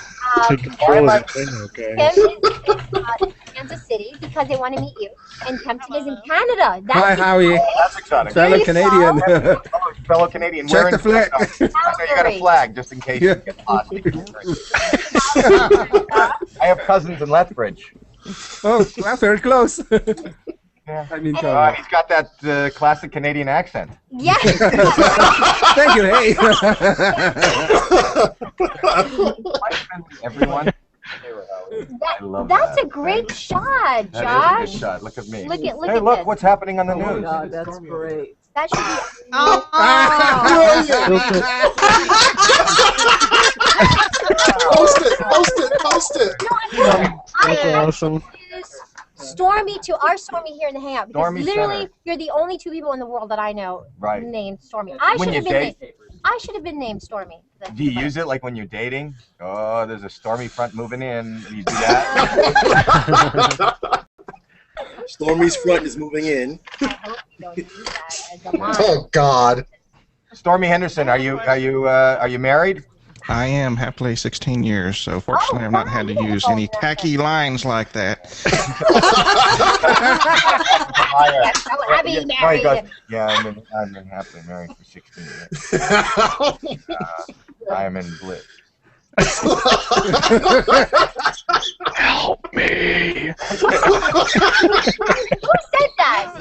take control of this thing, okay? Kempton is in Kansas City because they want to meet you. And Kempton is in Canada. Hi, Howie. That's exotic. Fellow Canadian. Fellow Canadian. Check Wearing- the flag. I know you got a flag just in case Yeah. you get hot. I have cousins in Lethbridge. Oh, well, very close. Yeah. I mean, He's got that classic Canadian accent. Yes. Thank you. Hey. Everyone. I love That's that. a great shot, That Josh. is a good shot. Look at me. Look hey, at look this. what's happening on the Oh my news. God, that's great. That should be. Post it. That's awesome. Stormy to our Stormy here in the Hangout. Because Stormy literally, Center. you're the only two people in the world that I know Right. named Stormy. I When should you have been date- named. I should have been named Stormy. Do you use it like when you're dating? Oh, there's a stormy front moving in. You do that? Stormy's front is moving in. Oh God. Stormy Henderson, are you married? I am happily 16 years, so fortunately I've not had to use any tacky lines like that. Happy married. Yeah, I've been happily married for 16 years. I am in bliss. Help me. Who said that?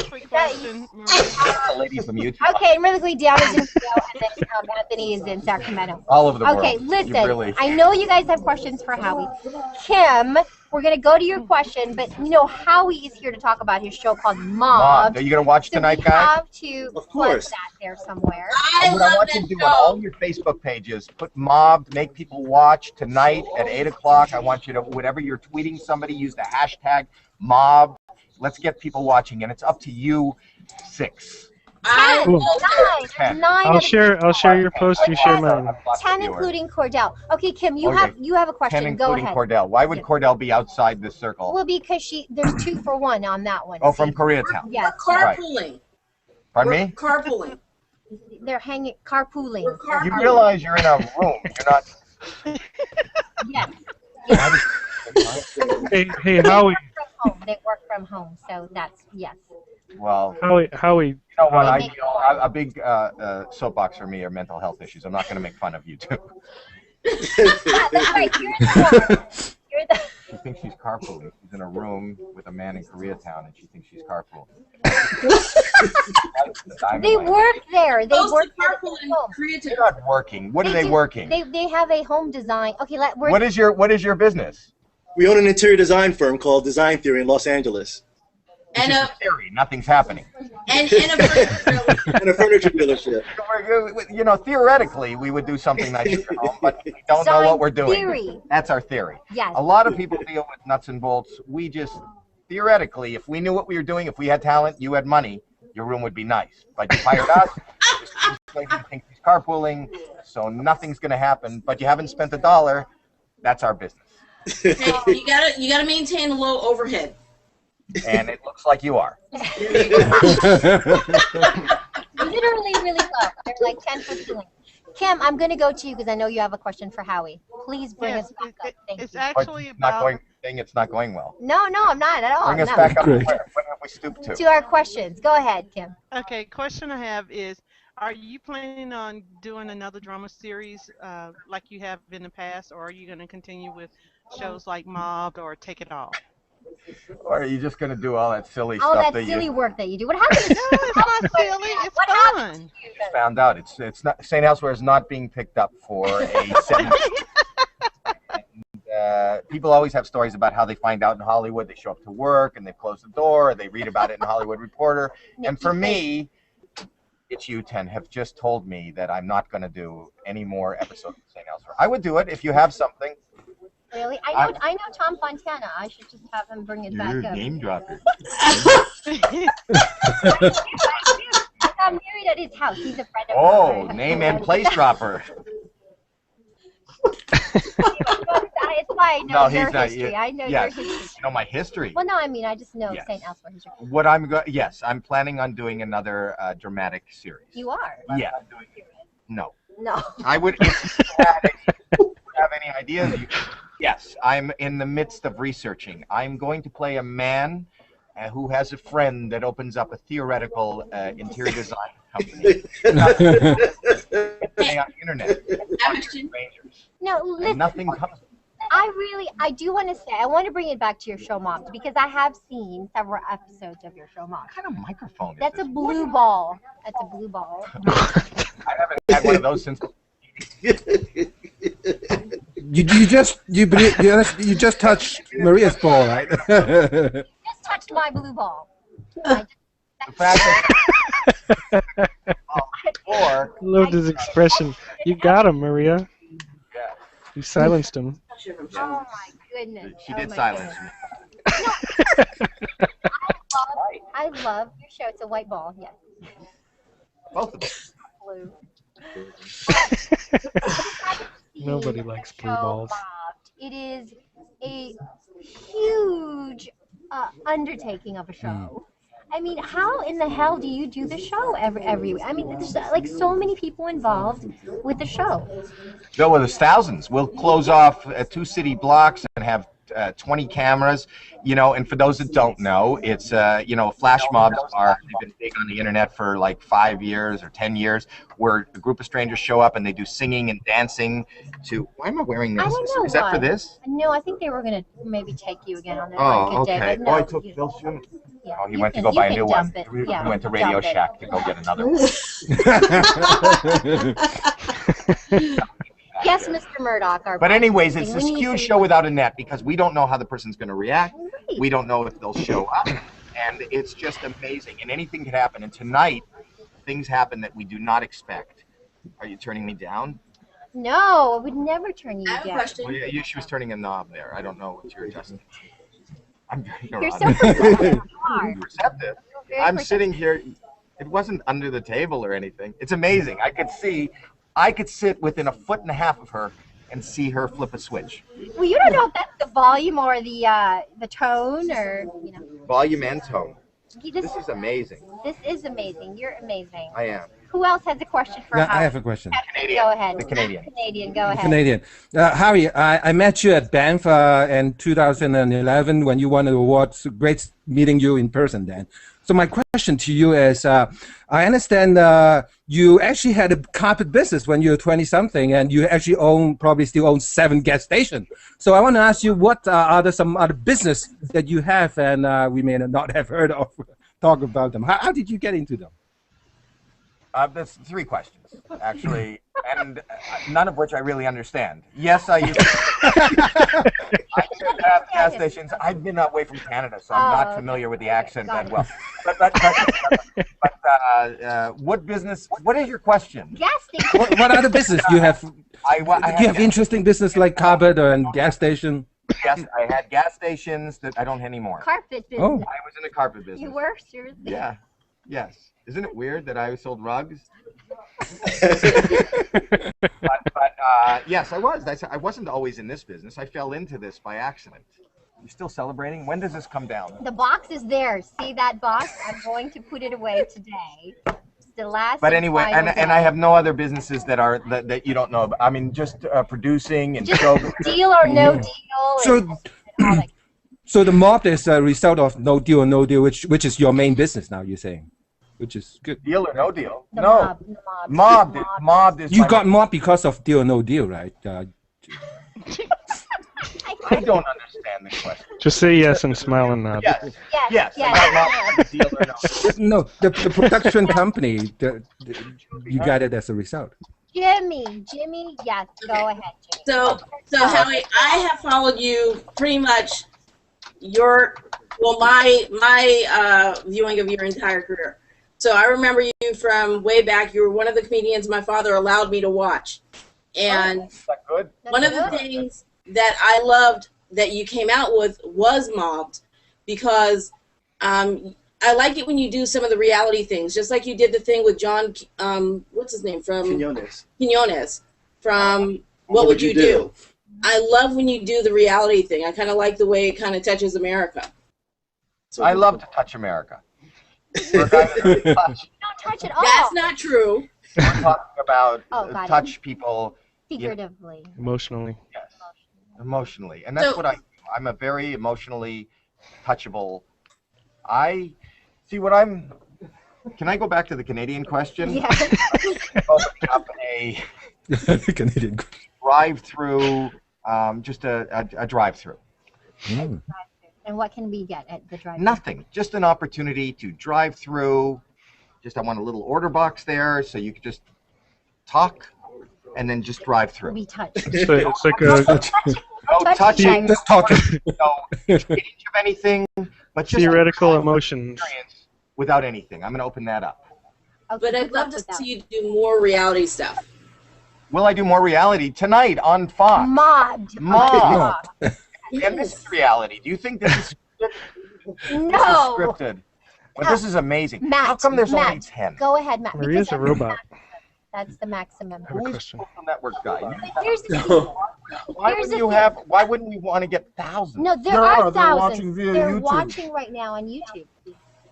A lady from Utah. Okay, and really quickly, Deanna's in Rio, and then Anthony is in Sacramento. All over the world. Okay, You listen. really- I know you guys have questions for Howie. Kim, we're gonna go to your question, but you know Howie is here to talk about his show called Mom, Mob. are you gonna watch tonight, we guys? have to plug that there somewhere. What I want you to do on all your Facebook pages, put Mob, make people watch tonight at 8 o'clock. I want you to, whatever you're tweeting somebody, use the hashtag Mob. Let's get people watching, and it's up to you 6. Nine. I'll share your post. You share mine. 10 including Cordell. Okay, Kim, you Okay. have a 10 question. Go including ahead. Cordell. Why would Cordell be outside this circle? Well, because there's 2 for 1 on that one. Oh, from Koreatown. Yes. Carpooling. Pardon me? Carpooling. They're hanging carpooling. You realize you're in a room. You're not. Yes. Hey, Howie. They work from home, so that's yes. Well, Howie. You know what? A big soapbox for me are mental health issues. I'm not going to make fun of you too. That's right. You're the She thinks she's carpooling. She's in a room with a man in Koreatown, and she thinks she's carpooling. They work there. They work carpool in Koreatown. They're not working. What are they working? They have a home design. Okay, What is your business? We own an interior design firm called Design Theory in Los Angeles. And a theory. Nothing's happening. and a furniture dealership. You know, theoretically, we would do something nice at your home, but we don't know what we're doing. Theory. That's our theory. Yes. A lot of people deal with nuts and bolts. We just, theoretically, if we knew what we were doing, if we had talent, you had money, your room would be nice. But you hired us, you think he's carpooling, so nothing's going to happen. But you haven't spent $1. That's our business. Hey, you gotta maintain a low overhead. And it looks like you are. literally really low. They're like 10 foot ceiling. Kim, I'm going to go to you because I know you have a question for Howie. Please bring us back up. Thank you. Actually about... It's not going well. No, I'm not at all. Bring us No. back up to where? What have we stooped to? To our questions. Go ahead, Kim. Okay, question I have is, are you planning on doing another drama series like you have in the past, or are you going to continue with shows like Mob or Take It All? Or are you just going to do all that silly All stuff that silly work that you do. What happened? No, it's not silly. It's fun. just found out? It's not, St. Elsewhere is not being picked up for a sentence. People always have stories about how they find out in Hollywood. They show up to work and they close the door, or they read about it in Hollywood Reporter. And for me, it's you 10 have just told me that I'm not going to do any more episodes of St. Elsewhere. I would do it if you have something. Really? I know Tom Fontana. I should just have him bring it back up. Name dropper. I'm married at his house. He's a friend of Oh, mine. name and place dropper. It's why I know your history. You, I know yes, your history. You know my history. Well, no, I mean, I just know Yes. St. Elsewhere history. What yes, I'm planning on doing another dramatic series. You are? Yeah. No. No. I would, if you have any ideas, yes, I'm in the midst of researching. I'm going to play a man who has a friend that opens up a theoretical interior design company. On the internet. No, listen. Nothing comes. I do want to say, I want to bring it back to your show, Mom, because I have seen several episodes of your show, Mom. What kind of microphone is That's this? a blue ball. That's a blue ball. I haven't had one of those since. You just touched Maria's ball, right? Just touched my blue ball. The fact that Loved his expression. You got him, Maria. Yeah. You silenced him. Oh my goodness. She did silence me. I love your show. It's a white ball, yes. Both of them. Blue. Nobody likes blue balls. It is a huge undertaking of a show. I mean, how in the hell do you do the show every? I mean, there's like so many people involved with the show. No, well, there's thousands. We'll close off 2 city blocks and have 20 cameras, you know, and for those that don't know, it's, you know, flash mobs they've been big on the internet for like 5 years or 10 years, where a group of strangers show up and they do singing and dancing to, why am I wearing this? I don't know Is that for this? No, I think they were going to maybe take you again on that. Oh, day, okay. but no, I took Bill Schumann. Yeah, Oh, he went to go buy a new one. He went to Radio Shack to go get another one. Yes, Mr. Murdoch. But anyways, it's this huge show without a net because we don't know how the person's going to react. Right. We don't know if they'll show up. And it's just amazing. And anything could happen. And tonight, things happen that we do not expect. Are you turning me down? No, I would never turn you down. Well, yeah, she was turning a knob there. I don't know what you're adjusting. I'm very You're so perceptive. perceptive. I'm sitting here. It wasn't under the table or anything. It's amazing. I could sit within 1.5 feet of her and see her flip a switch. Well, you don't know if that's the volume or the tone or, you know. Volume and tone. This is amazing. This is amazing. You're amazing. I am. Who else has a question for No, Howie? I have a question. Go ahead. The Canadian. Canadian, go ahead. Canadian. Howie, I met you at Banff in 2011 when you won an award. So great meeting you in person then. So my question to you is, I understand you actually had a carpet business when you were 20-something, and you actually probably still own 7 gas stations. So I want to ask you, what are some other business that you have and we may not have heard of? Talk about them. How did you get into them? That's 3 questions, actually, and none of which I really understand. Yes, I used to have gas stations. I've been away from Canada, so I'm not familiar with the accent that well. But what business? What is your question? Gas station. What other business do you have? Do you have interesting business like carpet and gas station? Yes, I had gas stations that I don't anymore. Carpet business. Oh. I was in the carpet business. You were? Seriously? Yeah. Yes. Isn't it weird that I sold rugs? Yes, I was. I wasn't always in this business. I fell into this by accident. You still celebrating? When does this come down? The box is there. See that box? I'm going to put it away today. It's the last. But anyway, and I have no other businesses that are that you don't know about. I mean, just producing and show. Deal or no deal. So, so the mob is a result of no deal or no deal, which is your main business now. You're saying, which is good. Deal or no deal? The No. Mob is. You got mob because of deal or no deal, right? I don't understand the question. Just say yes and smile and nod. Yes. Yes. I got mob, deal or no. No, the production company. You got it as a result. Jimmy, yes, go ahead, Jimmy. So Howie, I have followed you pretty much my viewing of your entire career. So I remember you from way back. You were one of the comedians my father allowed me to watch. And one of the things that I loved that you came out with was Mobbed, because I like it when you do some of the reality things, just like you did the thing with John, what's his name, from Quinones from What Would You Do? I love when you do the reality thing. I kind of like the way it kind of touches America. So I love to touch America. Don't touch it all. That's not true. We're talking about touch people figuratively, emotionally. Yes, emotionally, and that's what I do. I'm a very emotionally touchable. I see what I'm. Can I go back to the Canadian question? Yeah. Opening up a Canadian drive-through, just a drive-through. Mm. And what can we get at the drive-thru? Nothing. Just an opportunity to drive through. Just I want a little order box there, so you could just talk, and then just drive through. We touch. It's like a no touching. Just talking. No exchange of anything, but just theoretical emotions. Experience without anything. I'm going to open that up. But I'd love to see you do more reality stuff. Will I do more reality tonight on Fox? Mobbed. Mobbed. And this is reality. Do you think this is No. scripted. But this is amazing. Matt, How come there's Matt, only 10? Go ahead, Matt. Maria's a robot. That's the maximum. Who is the social network guy? Here's the thing. Why wouldn't we want to get thousands? No, there are They're thousands. watching via They're YouTube. watching right now on YouTube.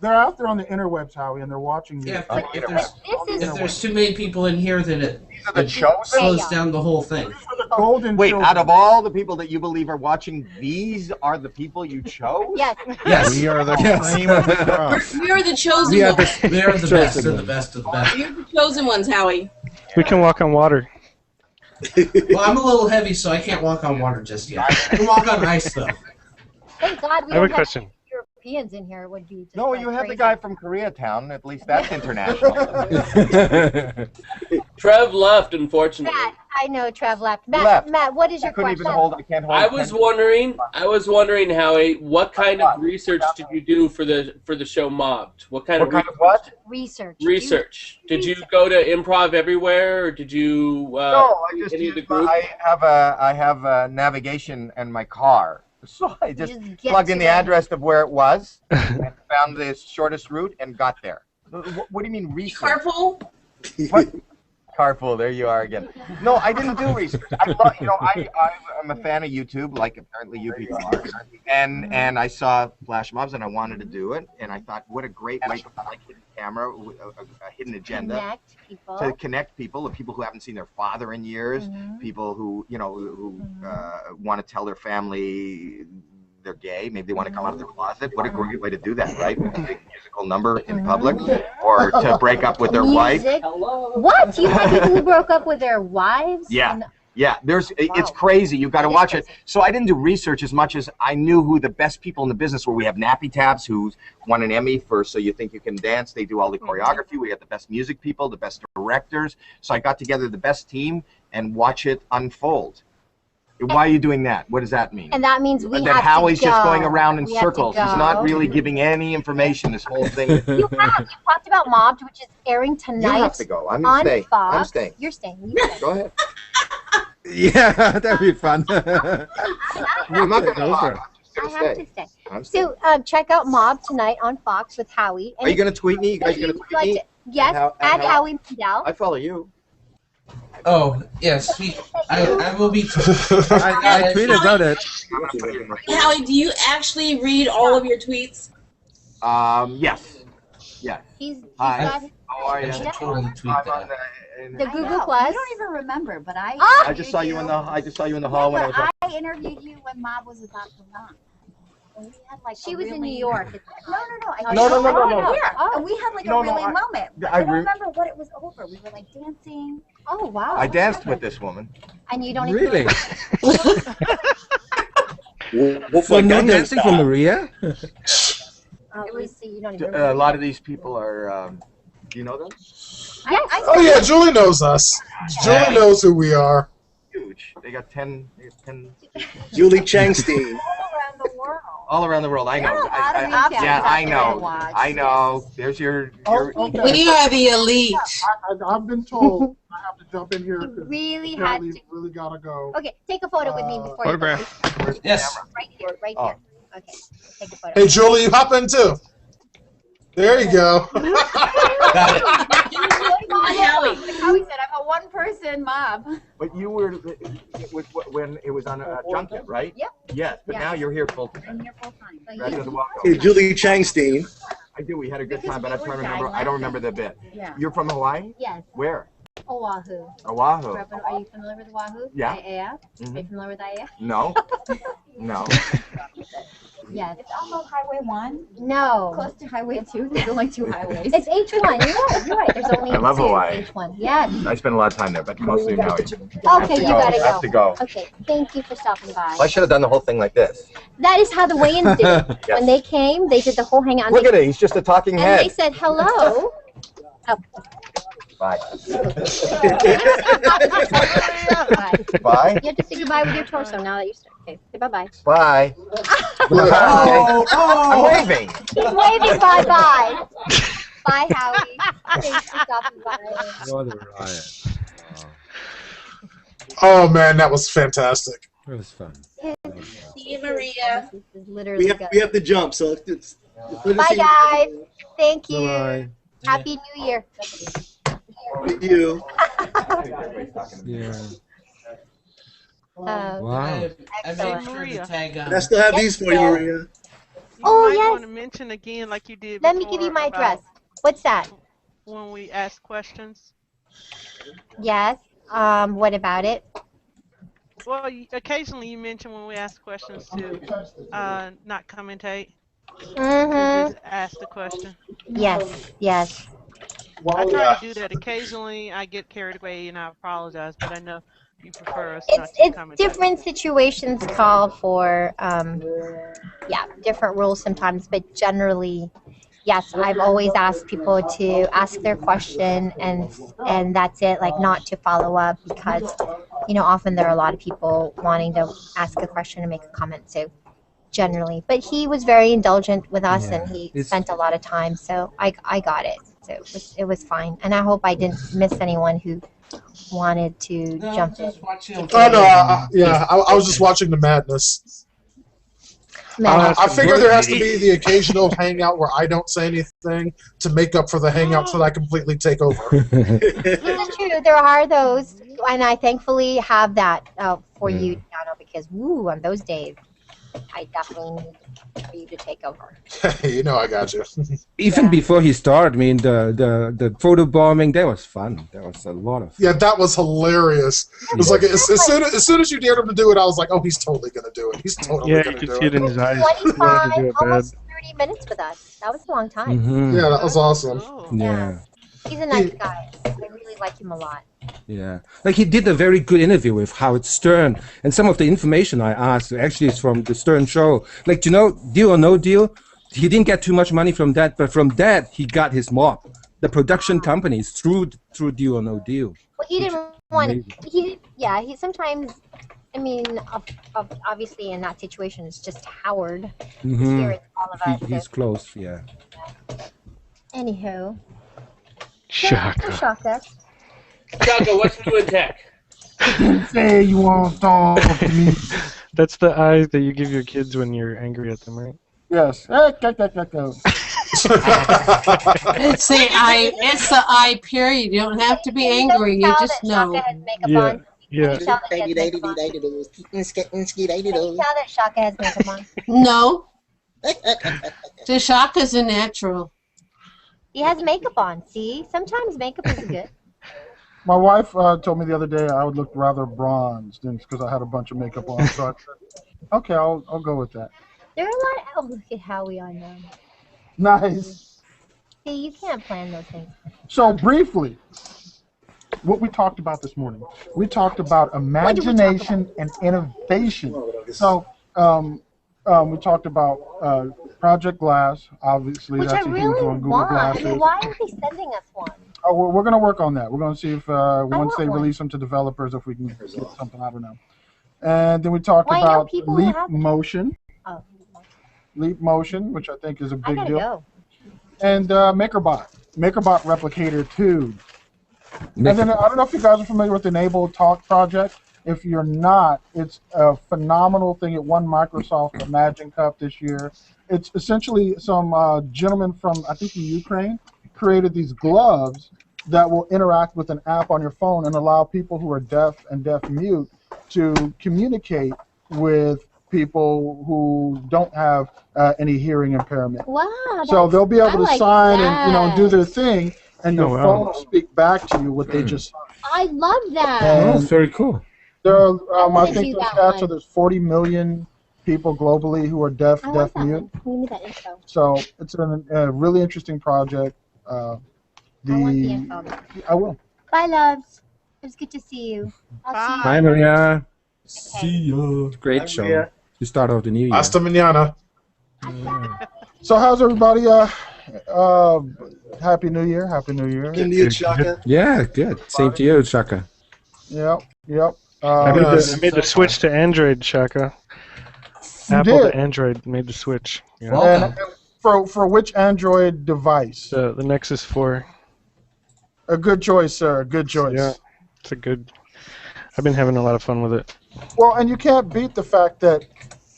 They're out there on the interwebs, Howie, and they're watching you. Yeah, if there's too many people in here, then it slows down the whole thing. Wait, out of all the people that you believe are watching, these are the people you chose? Yes. Yes. We are the Yes. cream of the crop. We are the chosen We are ones. the, we are the best of the best of the best. You're the chosen ones, Howie. We can walk on water. Well, I'm a little heavy, so I can't walk on water just yet. I can walk on ice, though. Thank God we I have a don't question. Europeans in here. It would be just No, like you have crazy. the guy from Koreatown. At least that's international. Trev left, unfortunately. Matt, I know Trev left. Left. Matt, what is your question? I can't hold I was wondering, Howie, what kind of research did you do for the show Mobbed? What kind of what? Research. Research. Did you go to Improv Everywhere, or did you? No, I just any of the use group? I have a navigation in my car. So I just get plugged in to the it. address of where it was and found the shortest route and got there. What do you mean research? Carpool? What? Carpool, there you are again. No, I didn't do research. I thought, I'm a fan of YouTube, like apparently you people are. And I saw flash mobs and I wanted to do it. And I thought, what a great way to like hidden camera, a hidden agenda. Connect people. To connect people, the people who haven't seen their father in years, people who want to tell their family they're gay, maybe they want to come out of their closet. What a great way to do that, right? With a big musical number in public, or to break up with their wife. Music. What? You had people who broke up with their wives? Yeah. Yeah, it's crazy. You've got to watch it. So I didn't do research as much as I knew who the best people in the business were. We have Nappy Tabs, who won an Emmy for So You Think You Can Dance. They do all the choreography. We have the best music people, the best directors. So I got together the best team and watch it unfold. Why are you doing that? What does that mean? And that means we that have Howie's to go. just going around in We have to circles. He's go. not really giving any information. This whole thing. You talked about Mobbed, which is airing tonight. You have to go. I'm on gonna stay. Fox. I'm staying. You're staying. You stay. Go ahead. Yeah, that'd be fun. I'm not going to I have to stay. So check out Mobbed tonight on Fox with Howie. Are you going to tweet me? You guys going to tweet me? Yes, at Howie Mandel. I follow you. Oh, yes. I will be. I tweeted about it. Howie, do you actually read all of your tweets? Yes. Yes. He's Hi. got his How are you? I should totally tweet that. the Google I Plus. don't even remember, but I. I just saw you in the. I just saw you in the hall when I was. I interviewed you when Mob was about to run. And we had like She was in New York. No. No. Yeah. And we had like No, a really moment. But I I don't re- remember what it was over. We were like dancing. Oh wow. I danced with this woman. And you don't Really? We'll So no dancing for Maria? It was. You don't even. A lot of these people are. Do you know them? Yes. Oh yeah, Julie knows us. Julie knows who we are. Huge. They got 10. Julie Changstein. All around the world. I know. I know. I know. There's your. We are the elite. I've been told I have to jump in here. Really had to. Really gotta go. Okay, take a photo with me before Photograph. Yes. Right here, right here. Okay, take a photo. Hey Julie, you hop in too. There you go. Got it. Howie said, I'm a one-person mob. But you were. It was when it was on a junket, right? Yep. Yes, but now you're here full time. I'm here full time. Hey, Julie Changstein. I do. We had a good Because time, but we I'm trying to were remember. I don't remember the bit. Yeah. You're from Hawaii? Yes. Where? Oahu. Oahu. Are you familiar with Oahu? Yeah. Aiea? Mhm. Are you familiar with Aiea? No. No. Yes. It's off of Highway 1. No. Close to Highway 2. There's only 2 highways. It's H1. You're right. There's only I love two. Hawaii. H1. Yes. I spend a lot of time there, but mostly in Maui. Okay, you gotta go. I have to go. Okay, thank you for stopping by. Well, I should have done the whole thing like this. That is how the weigh-ins did it. Yes. When they came, they did the whole hangout. and Look they- at it. He's just a talking And they head. said hello. Oh. Bye. Bye. Bye. You have to say goodbye with your torso now that you start. Okay, say bye-bye. Bye. Oh, I'm waving. He's waving bye-bye. Bye, Howie. Thanks for stopping by. What a riot. Oh man, that was fantastic. It was fun. See you, Maria. Literally we have to jump, so it's Bye, guys. Thank you. Bye-bye. Happy New Year. you. Yeah. Wow. I made sure to tag on. I still have these for you, Maria. You Oh, might yes. want to mention again, like you did Let me give you before, my about address. What's that? when we ask questions. Yes. What about it? Well, occasionally you mention when we ask questions to not commentate, to just ask the question. Yes. Yes. I try to do that occasionally. I get carried away and I apologize, but I know you prefer us not to It's commentate. different situations call for yeah, different rules sometimes, but generally, yes, I've always asked people to ask their question and that's it, like not to follow up because often there are a lot of people wanting to ask a question and make a comment. So generally, but he was very indulgent with us and he spent a lot of time, so I got it. So it was fine, and I hope I didn't miss anyone who wanted to jump in. Oh no, I was just watching the madness. I figure there has to be the occasional hangout where I don't say anything to make up for the hangouts that I completely take over. This is true. There are those, and I thankfully have that for you, Dano, because on those days, I definitely need for you to take over. You know I got you. Even before he started, I mean, the photo bombing, that was fun. That was a lot of fun. Yeah, that was hilarious. It was like as soon as you dared him to do it, I was like, oh, he's totally gonna do it. He's totally gonna do it. Yeah, you could see it in his eyes. 25, almost 30 minutes with us. That was a long time. Yeah, that was awesome. Yeah. He's a nice guy. I really like him a lot. Yeah, like he did a very good interview with Howard Stern, and some of the information I asked actually is from the Stern show. Like, Deal or No Deal, he didn't get too much money from that, but from that he got his mob, the production companies through Deal or No Deal. Well, he didn't want to. He sometimes. I mean, obviously in that situation, it's just Howard. Here it's all of us. He's close, yeah. Anywho. Shaka. Shaka. Shaka, what's new in tech? Say you won't talk to me. That's the eyes that you give your kids when you're angry at them, right? Yes. It's the I period. You don't have to be angry. You just know. Yeah. Yeah. Can you tell that Shaka has makeup on? No. The Shaka's a natural. He has makeup on. See, sometimes makeup is good. My wife told me the other day I would look rather bronzed, and it's because I had a bunch of makeup on. So I said, okay, I'll go with that. There are a lot. Oh, look at Howie on them. Nice. See, you can't plan those things. So briefly, what we talked about this morning, we talked about imagination and innovation. So we talked about Project Glass, obviously. Which that's I a really huge one. Google want. Glasses. I mean, why aren't they sending us one? Oh, we're going to work on that. We're going to see if once they one. release them to developers, if we can get something. I don't know. And then we talked Well, I know about people who Leap have them. Motion. Oh. Leap Motion, which I think is a I big gotta deal. go. And MakerBot Replicator 2. And then I don't know if you guys are familiar with the Enable Talk project. If you're not, it's a phenomenal thing. It won Microsoft Imagine Cup this year. It's essentially some gentleman from, I think, the Ukraine created these gloves that will interact with an app on your phone and allow people who are deaf and deaf mute to communicate with people who don't have any hearing impairment. Wow. So they'll be able to like sign that. and do their thing, and your Oh, wow. phone will speak back to you what they just saw. I love that. Oh, very cool. There are, I wanna think do the that stats one. are there's 40 million people globally who are deaf, I want that mute. one. Give me that info. So it's a really interesting project. I want the info. I will. Bye, loves. It was good to see you. I'll see you. Hi, Maria. See ya. Great show. Maria. To start off the new year. Hasta mañana. So how's everybody? Happy New Year. Happy New Year. Can you, Shaka? Yeah, good. Same to you, Shaka. Yep. Yep. I made the switch to Android, Shaka. You Apple did? to Android made the switch. Yeah. And for which Android device? The Nexus 4. A good choice, sir. A good choice. Yeah, it's a good. I've been having a lot of fun with it. Well, and you can't beat the fact that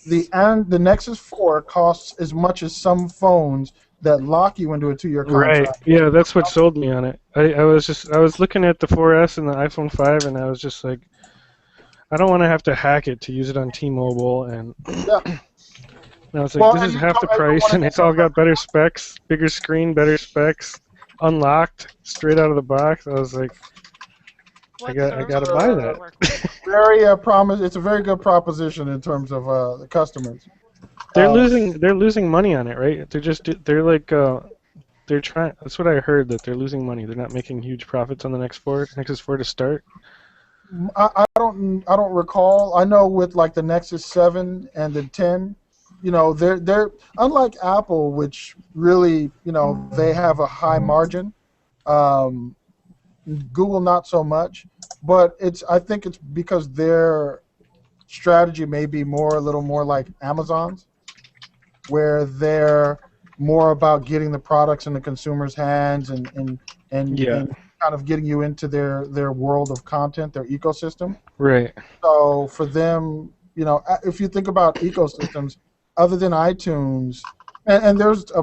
the Nexus 4 costs as much as some phones that lock you into a 2-year Right. contract. Yeah, that's what sold me on it. I was looking at the 4S and the iPhone 5, and I was just like, I don't want to have to hack it to use it on T-Mobile, and Yeah. I was like, Well, this and is you half the don't ever price, wanna and it's all got better specs, bigger screen, better specs, unlocked straight out of the box. I was like, I gotta buy that. Very it's a very good proposition in terms of the customers. They're losing money on it, right? They're trying. That's what I heard, that they're losing money. They're not making huge profits on the Nexus 4 to start. I don't recall. I know with like the Nexus 7 and the 10, you know, they're unlike Apple, which really, you know, they have a high margin. Google not so much, but I think it's because their strategy may be a little more like Amazon's, where they're more about getting the products in the consumer's hands and kind of getting you into their world of content, their ecosystem. Right. So for them, you know, if you think about ecosystems, other than iTunes, and there's a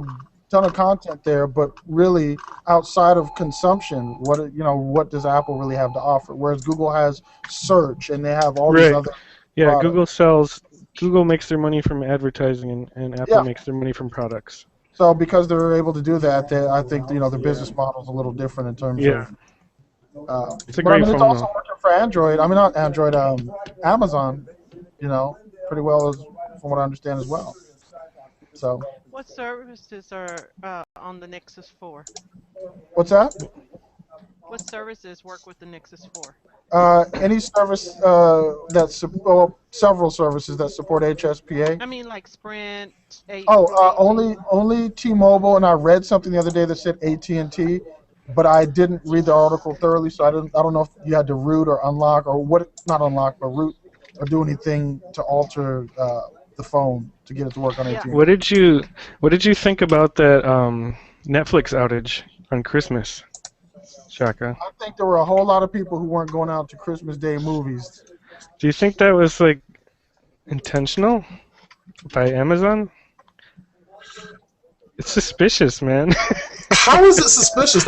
ton of content there, but really outside of consumption, what does Apple really have to offer? Whereas Google has search, and they have all these other. Yeah, products. Google makes their money from advertising, and Apple makes their money from products. So because they're able to do that, I think their business model is a little different in terms of. It's a great phone. It's also working for Android. I mean, not Android. Amazon, you know, pretty well from what I understand as well. So. What services are on the Nexus 4? What's that? What services work with the Nexus 4? Any service several services that support HSPA. I mean, like Sprint. Only T-Mobile, and I read something the other day that said AT&T, but I didn't read the article thoroughly, so I don't know if you had to root or unlock or not unlock, but root or do anything to alter the phone to get it to work on AT&T. What did you think about that Netflix outage on Christmas, Shaka? I think there were a whole lot of people who weren't going out to Christmas Day movies. Do you think that was like intentional by Amazon? It's suspicious, man. How is it suspicious?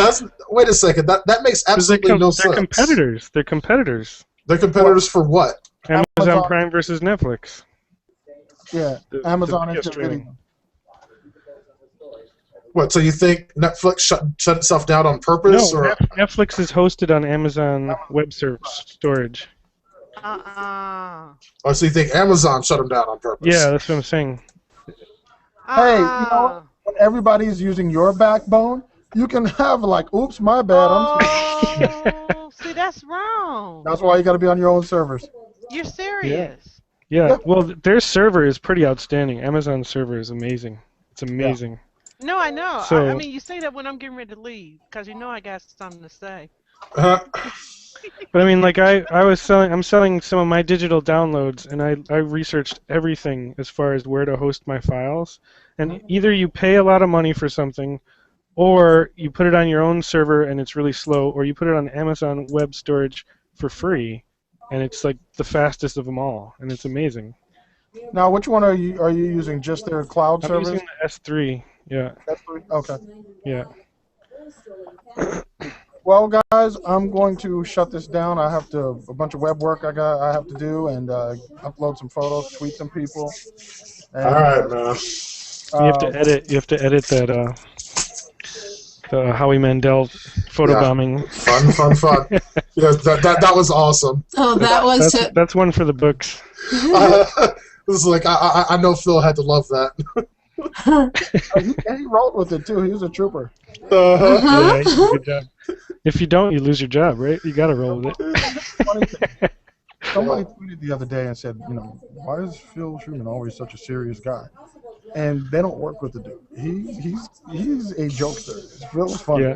Wait a second. That makes absolutely no sense. They're competitors. They're competitors. They're competitors for what? Amazon Prime versus Netflix. Yeah, Amazon and Davidson. What? So you think Netflix shut itself down on purpose? No, or? Netflix is hosted on Amazon Web Storage. Oh, so you think Amazon shut them down on purpose? Yeah, that's what I'm saying. Hey, you know, when everybody's using your backbone, you can have like, oops, my bad. See, that's wrong. That's why you got to be on your own servers. You're serious. Yeah. Well, their server is pretty outstanding. Amazon's server is amazing. It's amazing. No, I know. So, I mean, you say that when I'm getting ready to leave, because you know I got something to say. But I mean, like I'm selling some of my digital downloads, and I researched everything as far as where to host my files. And either you pay a lot of money for something, or you put it on your own server and it's really slow, or you put it on Amazon Web Storage for free, and it's like the fastest of them all, and it's amazing. Now, which one are you using? Just their cloud I'm servers? using the S3. Yeah. S3. Okay. Yeah. Well, guys, I'm going to shut this down. I have a bunch of web work I have to do, and upload some photos, tweet some people. And, all right, man. You have to edit that the Howie Mandel photobombing. Fun. Yeah, that was awesome. Oh, that's one for the books. This is like I know Phil had to love that. he rolled with it too. He was a trooper. Yeah, he did a good job. If you don't, you lose your job, right? You got to roll with it. Funny thing. Somebody tweeted the other day and said, you know, why is Phil Schumann always such a serious guy? And they don't work with the dude. He's a jokester. Phil's funny. Yeah.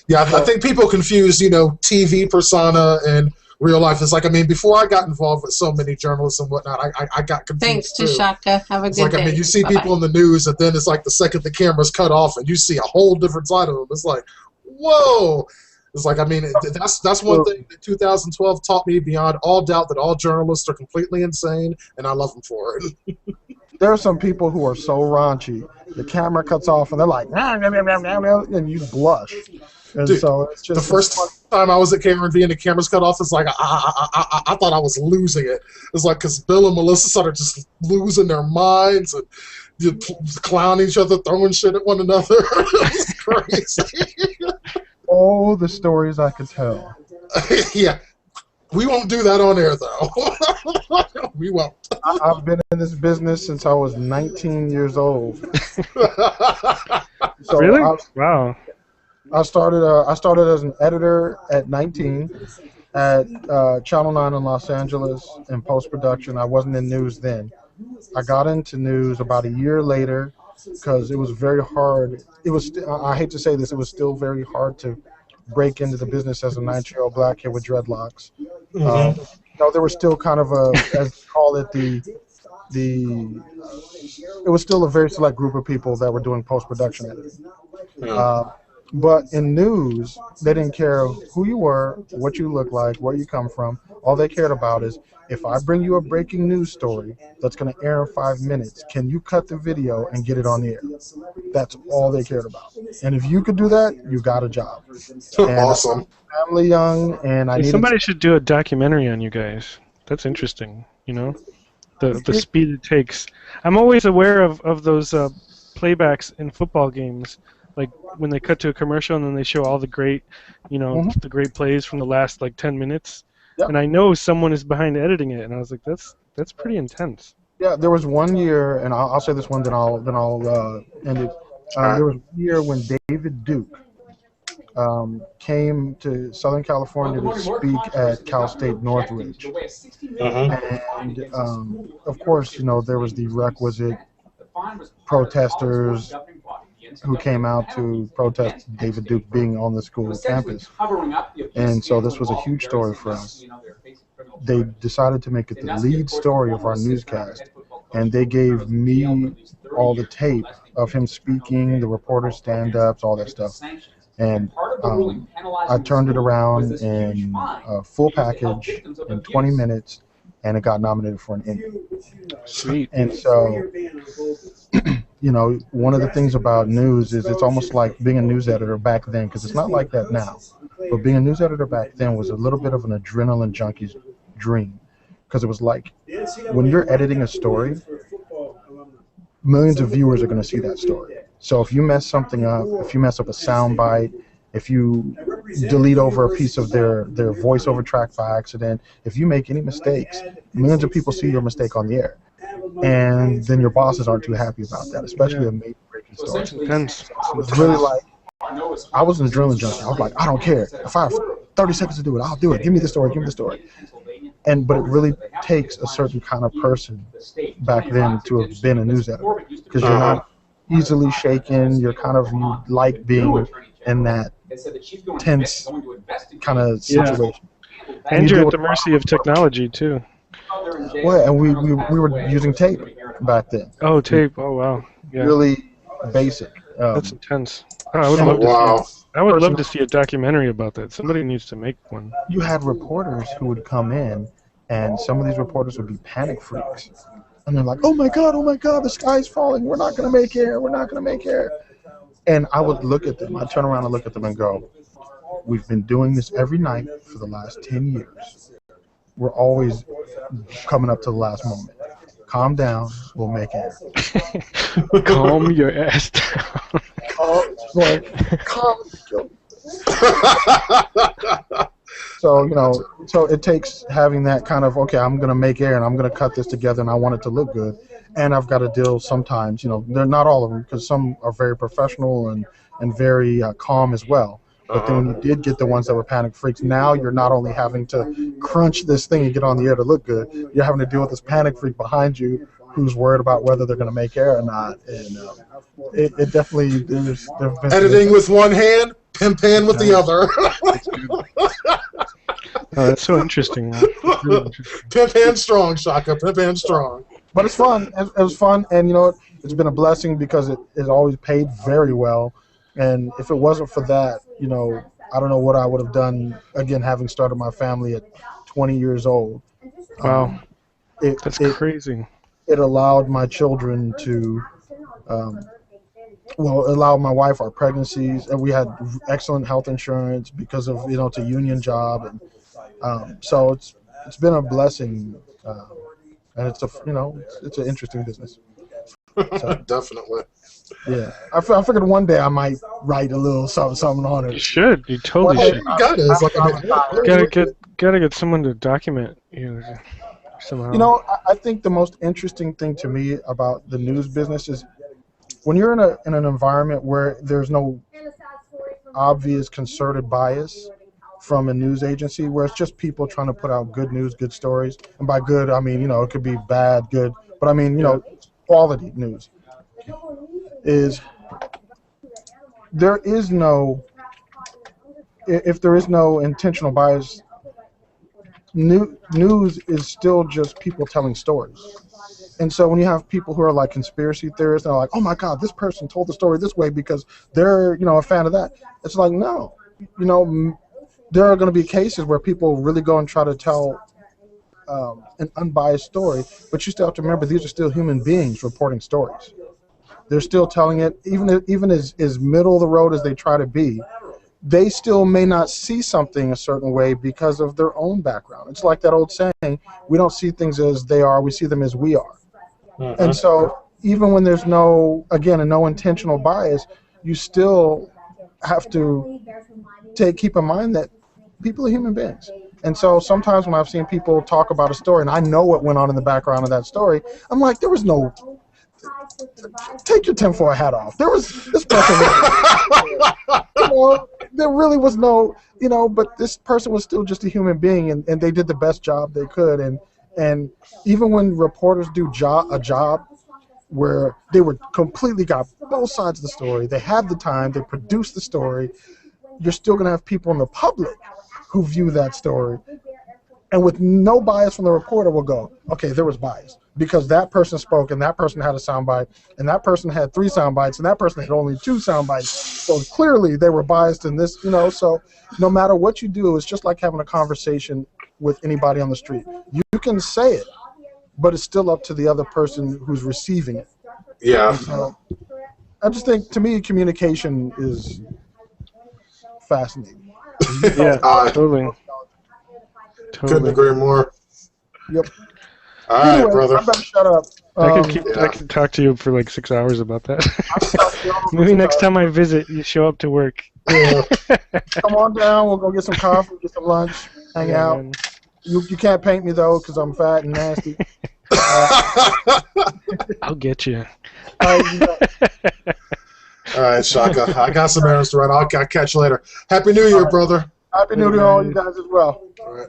Yeah, I think people confuse, you know, TV persona and real life. It's like, I mean, before I got involved with so many journalists and whatnot, I got confused. Thanks to too. Shaka. Have a It's good like, day. I mean, you see Bye-bye. people in the news, and then it's like the second the camera's cut off, and you see a whole different side of them. It's like, whoa. It's like, I mean, that's one thing that 2012 taught me beyond all doubt, that all journalists are completely insane, and I love them for it. There are some people who are so raunchy. The camera cuts off, and they're like, and you blush. And Dude, so it's just the first time I was at KRNV and the cameras cut off, it's like I thought I was losing it. It's like, because Bill and Melissa started just losing their minds and clowning each other, throwing shit at one another. It was crazy. Oh, the stories I could tell. Yeah. We won't do that on air, though. We won't. I've been in this business since I was 19 years old. So really? Wow. I started as an editor at 19 at Channel 9 in Los Angeles in post-production. I wasn't in news then. I got into news about a year later because it was very hard. It was. I hate to say this. It was still very hard to break into the business as a 19-year-old black kid with dreadlocks. No, there was still kind of a, as we call it, it was still a very select group of people that were doing post-production editing. But in news, they didn't care who you were, what you look like, where you come from. All they cared about is, if I bring you a breaking news story that's going to air in 5 minutes, can you cut the video and get it on the air? That's all they cared about. And if you could do that, you got a job. Awesome. Family young, and I needed somebody should do a documentary on you guys. That's interesting, you know? The speed it takes. I'm always aware of those playbacks in football games, like when they cut to a commercial and then they show all the great, the great plays from the last like 10 minutes. Yep. And I know someone is behind editing it, and I was like, that's pretty intense. Yeah, there was one year, and I'll say this one, then I'll end it. There was one year when David Duke came to Southern California to speak at Cal State Northridge. And of course, there was the requisite protesters who came out to protest David Duke being on the school campus. And so this was a huge story for us. They decided to make it the lead story of our newscast, and they gave me all the tape of him speaking, the reporter stand-ups, all that stuff. And I turned it around in a full package in 20 minutes, and it got nominated for an Emmy. Sweet. And so, one of the things about news is it's almost like being a news editor back then, because it's not like that now. But being a news editor back then was a little bit of an adrenaline junkie's dream, because it was like when you're editing a story, millions of viewers are going to see that story. So if you mess something up, if you mess up a sound bite, if you delete over a piece of their voiceover track by accident, if you make any mistakes, millions of people see your mistake on the air. And then your bosses aren't too happy about that, especially a major breaking story. It's really like, I was an adrenaline junkie. I was like, I don't care. If I have 30 seconds to do it, I'll do it. Give me the story, give me the story. But it really takes a certain kind of person back then to have been a news editor, because you're not easily shaken. You like being in that tense kind of situation. And you're at the mercy of technology too. Well, and we were using tape back then. Oh, tape. Oh, wow. Yeah. Really basic. That's intense. Oh, I would love to see a documentary about that. Somebody needs to make one. You had reporters who would come in, and some of these reporters would be panic freaks. And they're like, oh my God, the sky's falling. We're not going to make air. We're not going to make air. And I would look at them. I'd turn around and look at them and go, we've been doing this every night for the last 10 years. We're always coming up to the last moment. Calm down. We'll make air. Calm your ass down. Calm. So it takes having that kind of, okay, I'm going to make air and I'm going to cut this together and I want it to look good. And I've got to deal sometimes, they're not all of them, because some are very professional and very calm as well. But then when you did get the ones that were panic freaks, now you're not only having to crunch this thing and get on the air to look good, you're having to deal with this panic freak behind you who's worried about whether they're going to make air or not. And it definitely, there's been editing with one hand, pimp hand with the other. That's so interesting. Really interesting. Pimp hand strong, Shaka. Pimp hand strong. But it's fun. It was fun, and it's been a blessing because it always paid very well. And if it wasn't for that, I don't know what I would have done, again, having started my family at 20 years old. Wow. That's crazy. It allowed my children to, allowed my wife our pregnancies, and we had excellent health insurance because of, it's a union job. And so it's been a blessing, and it's it's an interesting business. So, definitely. Yeah, I figured one day I might write a little something on it. You should. You totally should. Gotta get someone to document somehow. I think the most interesting thing to me about the news business is when you're in an environment where there's no obvious concerted bias from a news agency, where it's just people trying to put out good news, good stories, and by good I mean it could be bad, good, but I mean quality news. Is there is no, if there is no intentional bias, news is still just people telling stories. And so when you have people who are like conspiracy theorists and are like, oh my God, this person told the story this way because they're a fan of that, it's like, no, there are going to be cases where people really go and try to tell an unbiased story, but you still have to remember these are still human beings reporting stories. They're still telling it, even as middle of the road as they try to be, they still may not see something a certain way because of their own background. It's like that old saying, we don't see things as they are, we see them as we are. Mm-hmm. And so even when there's no intentional bias, you still have to keep in mind that people are human beings. And so sometimes when I've seen people talk about a story and I know what went on in the background of that story, I'm like, there was no... Take your tinfoil hat off. There was this person. There really was no, but this person was still just a human being, and they did the best job they could. And even when reporters do a job where they were completely got both sides of the story, they had the time, they produced the story, you're still going to have people in the public who view that story, and with no bias from the reporter will go, okay, there was bias. Because that person spoke, and that person had a soundbite, and that person had 3 soundbites, and that person had only 2 soundbites. So clearly they were biased in this, So no matter what you do, it's just like having a conversation with anybody on the street. You can say it, but it's still up to the other person who's receiving it. Yeah. So I just think, to me, communication is fascinating. Yeah, totally. Couldn't agree more. Yep. All right, anyway, brother. I better shut up. I could talk to you for like 6 hours about that. Maybe next time I visit, you show up to work. Yeah. Come on down. We'll go get some coffee, get some lunch, hang out. Man. You can't paint me though, because I'm fat and nasty. I'll get you. All right, Shaka. I got some errands to run. I'll catch you later. Happy New Year, brother. Happy New Year to all you guys as well. All right.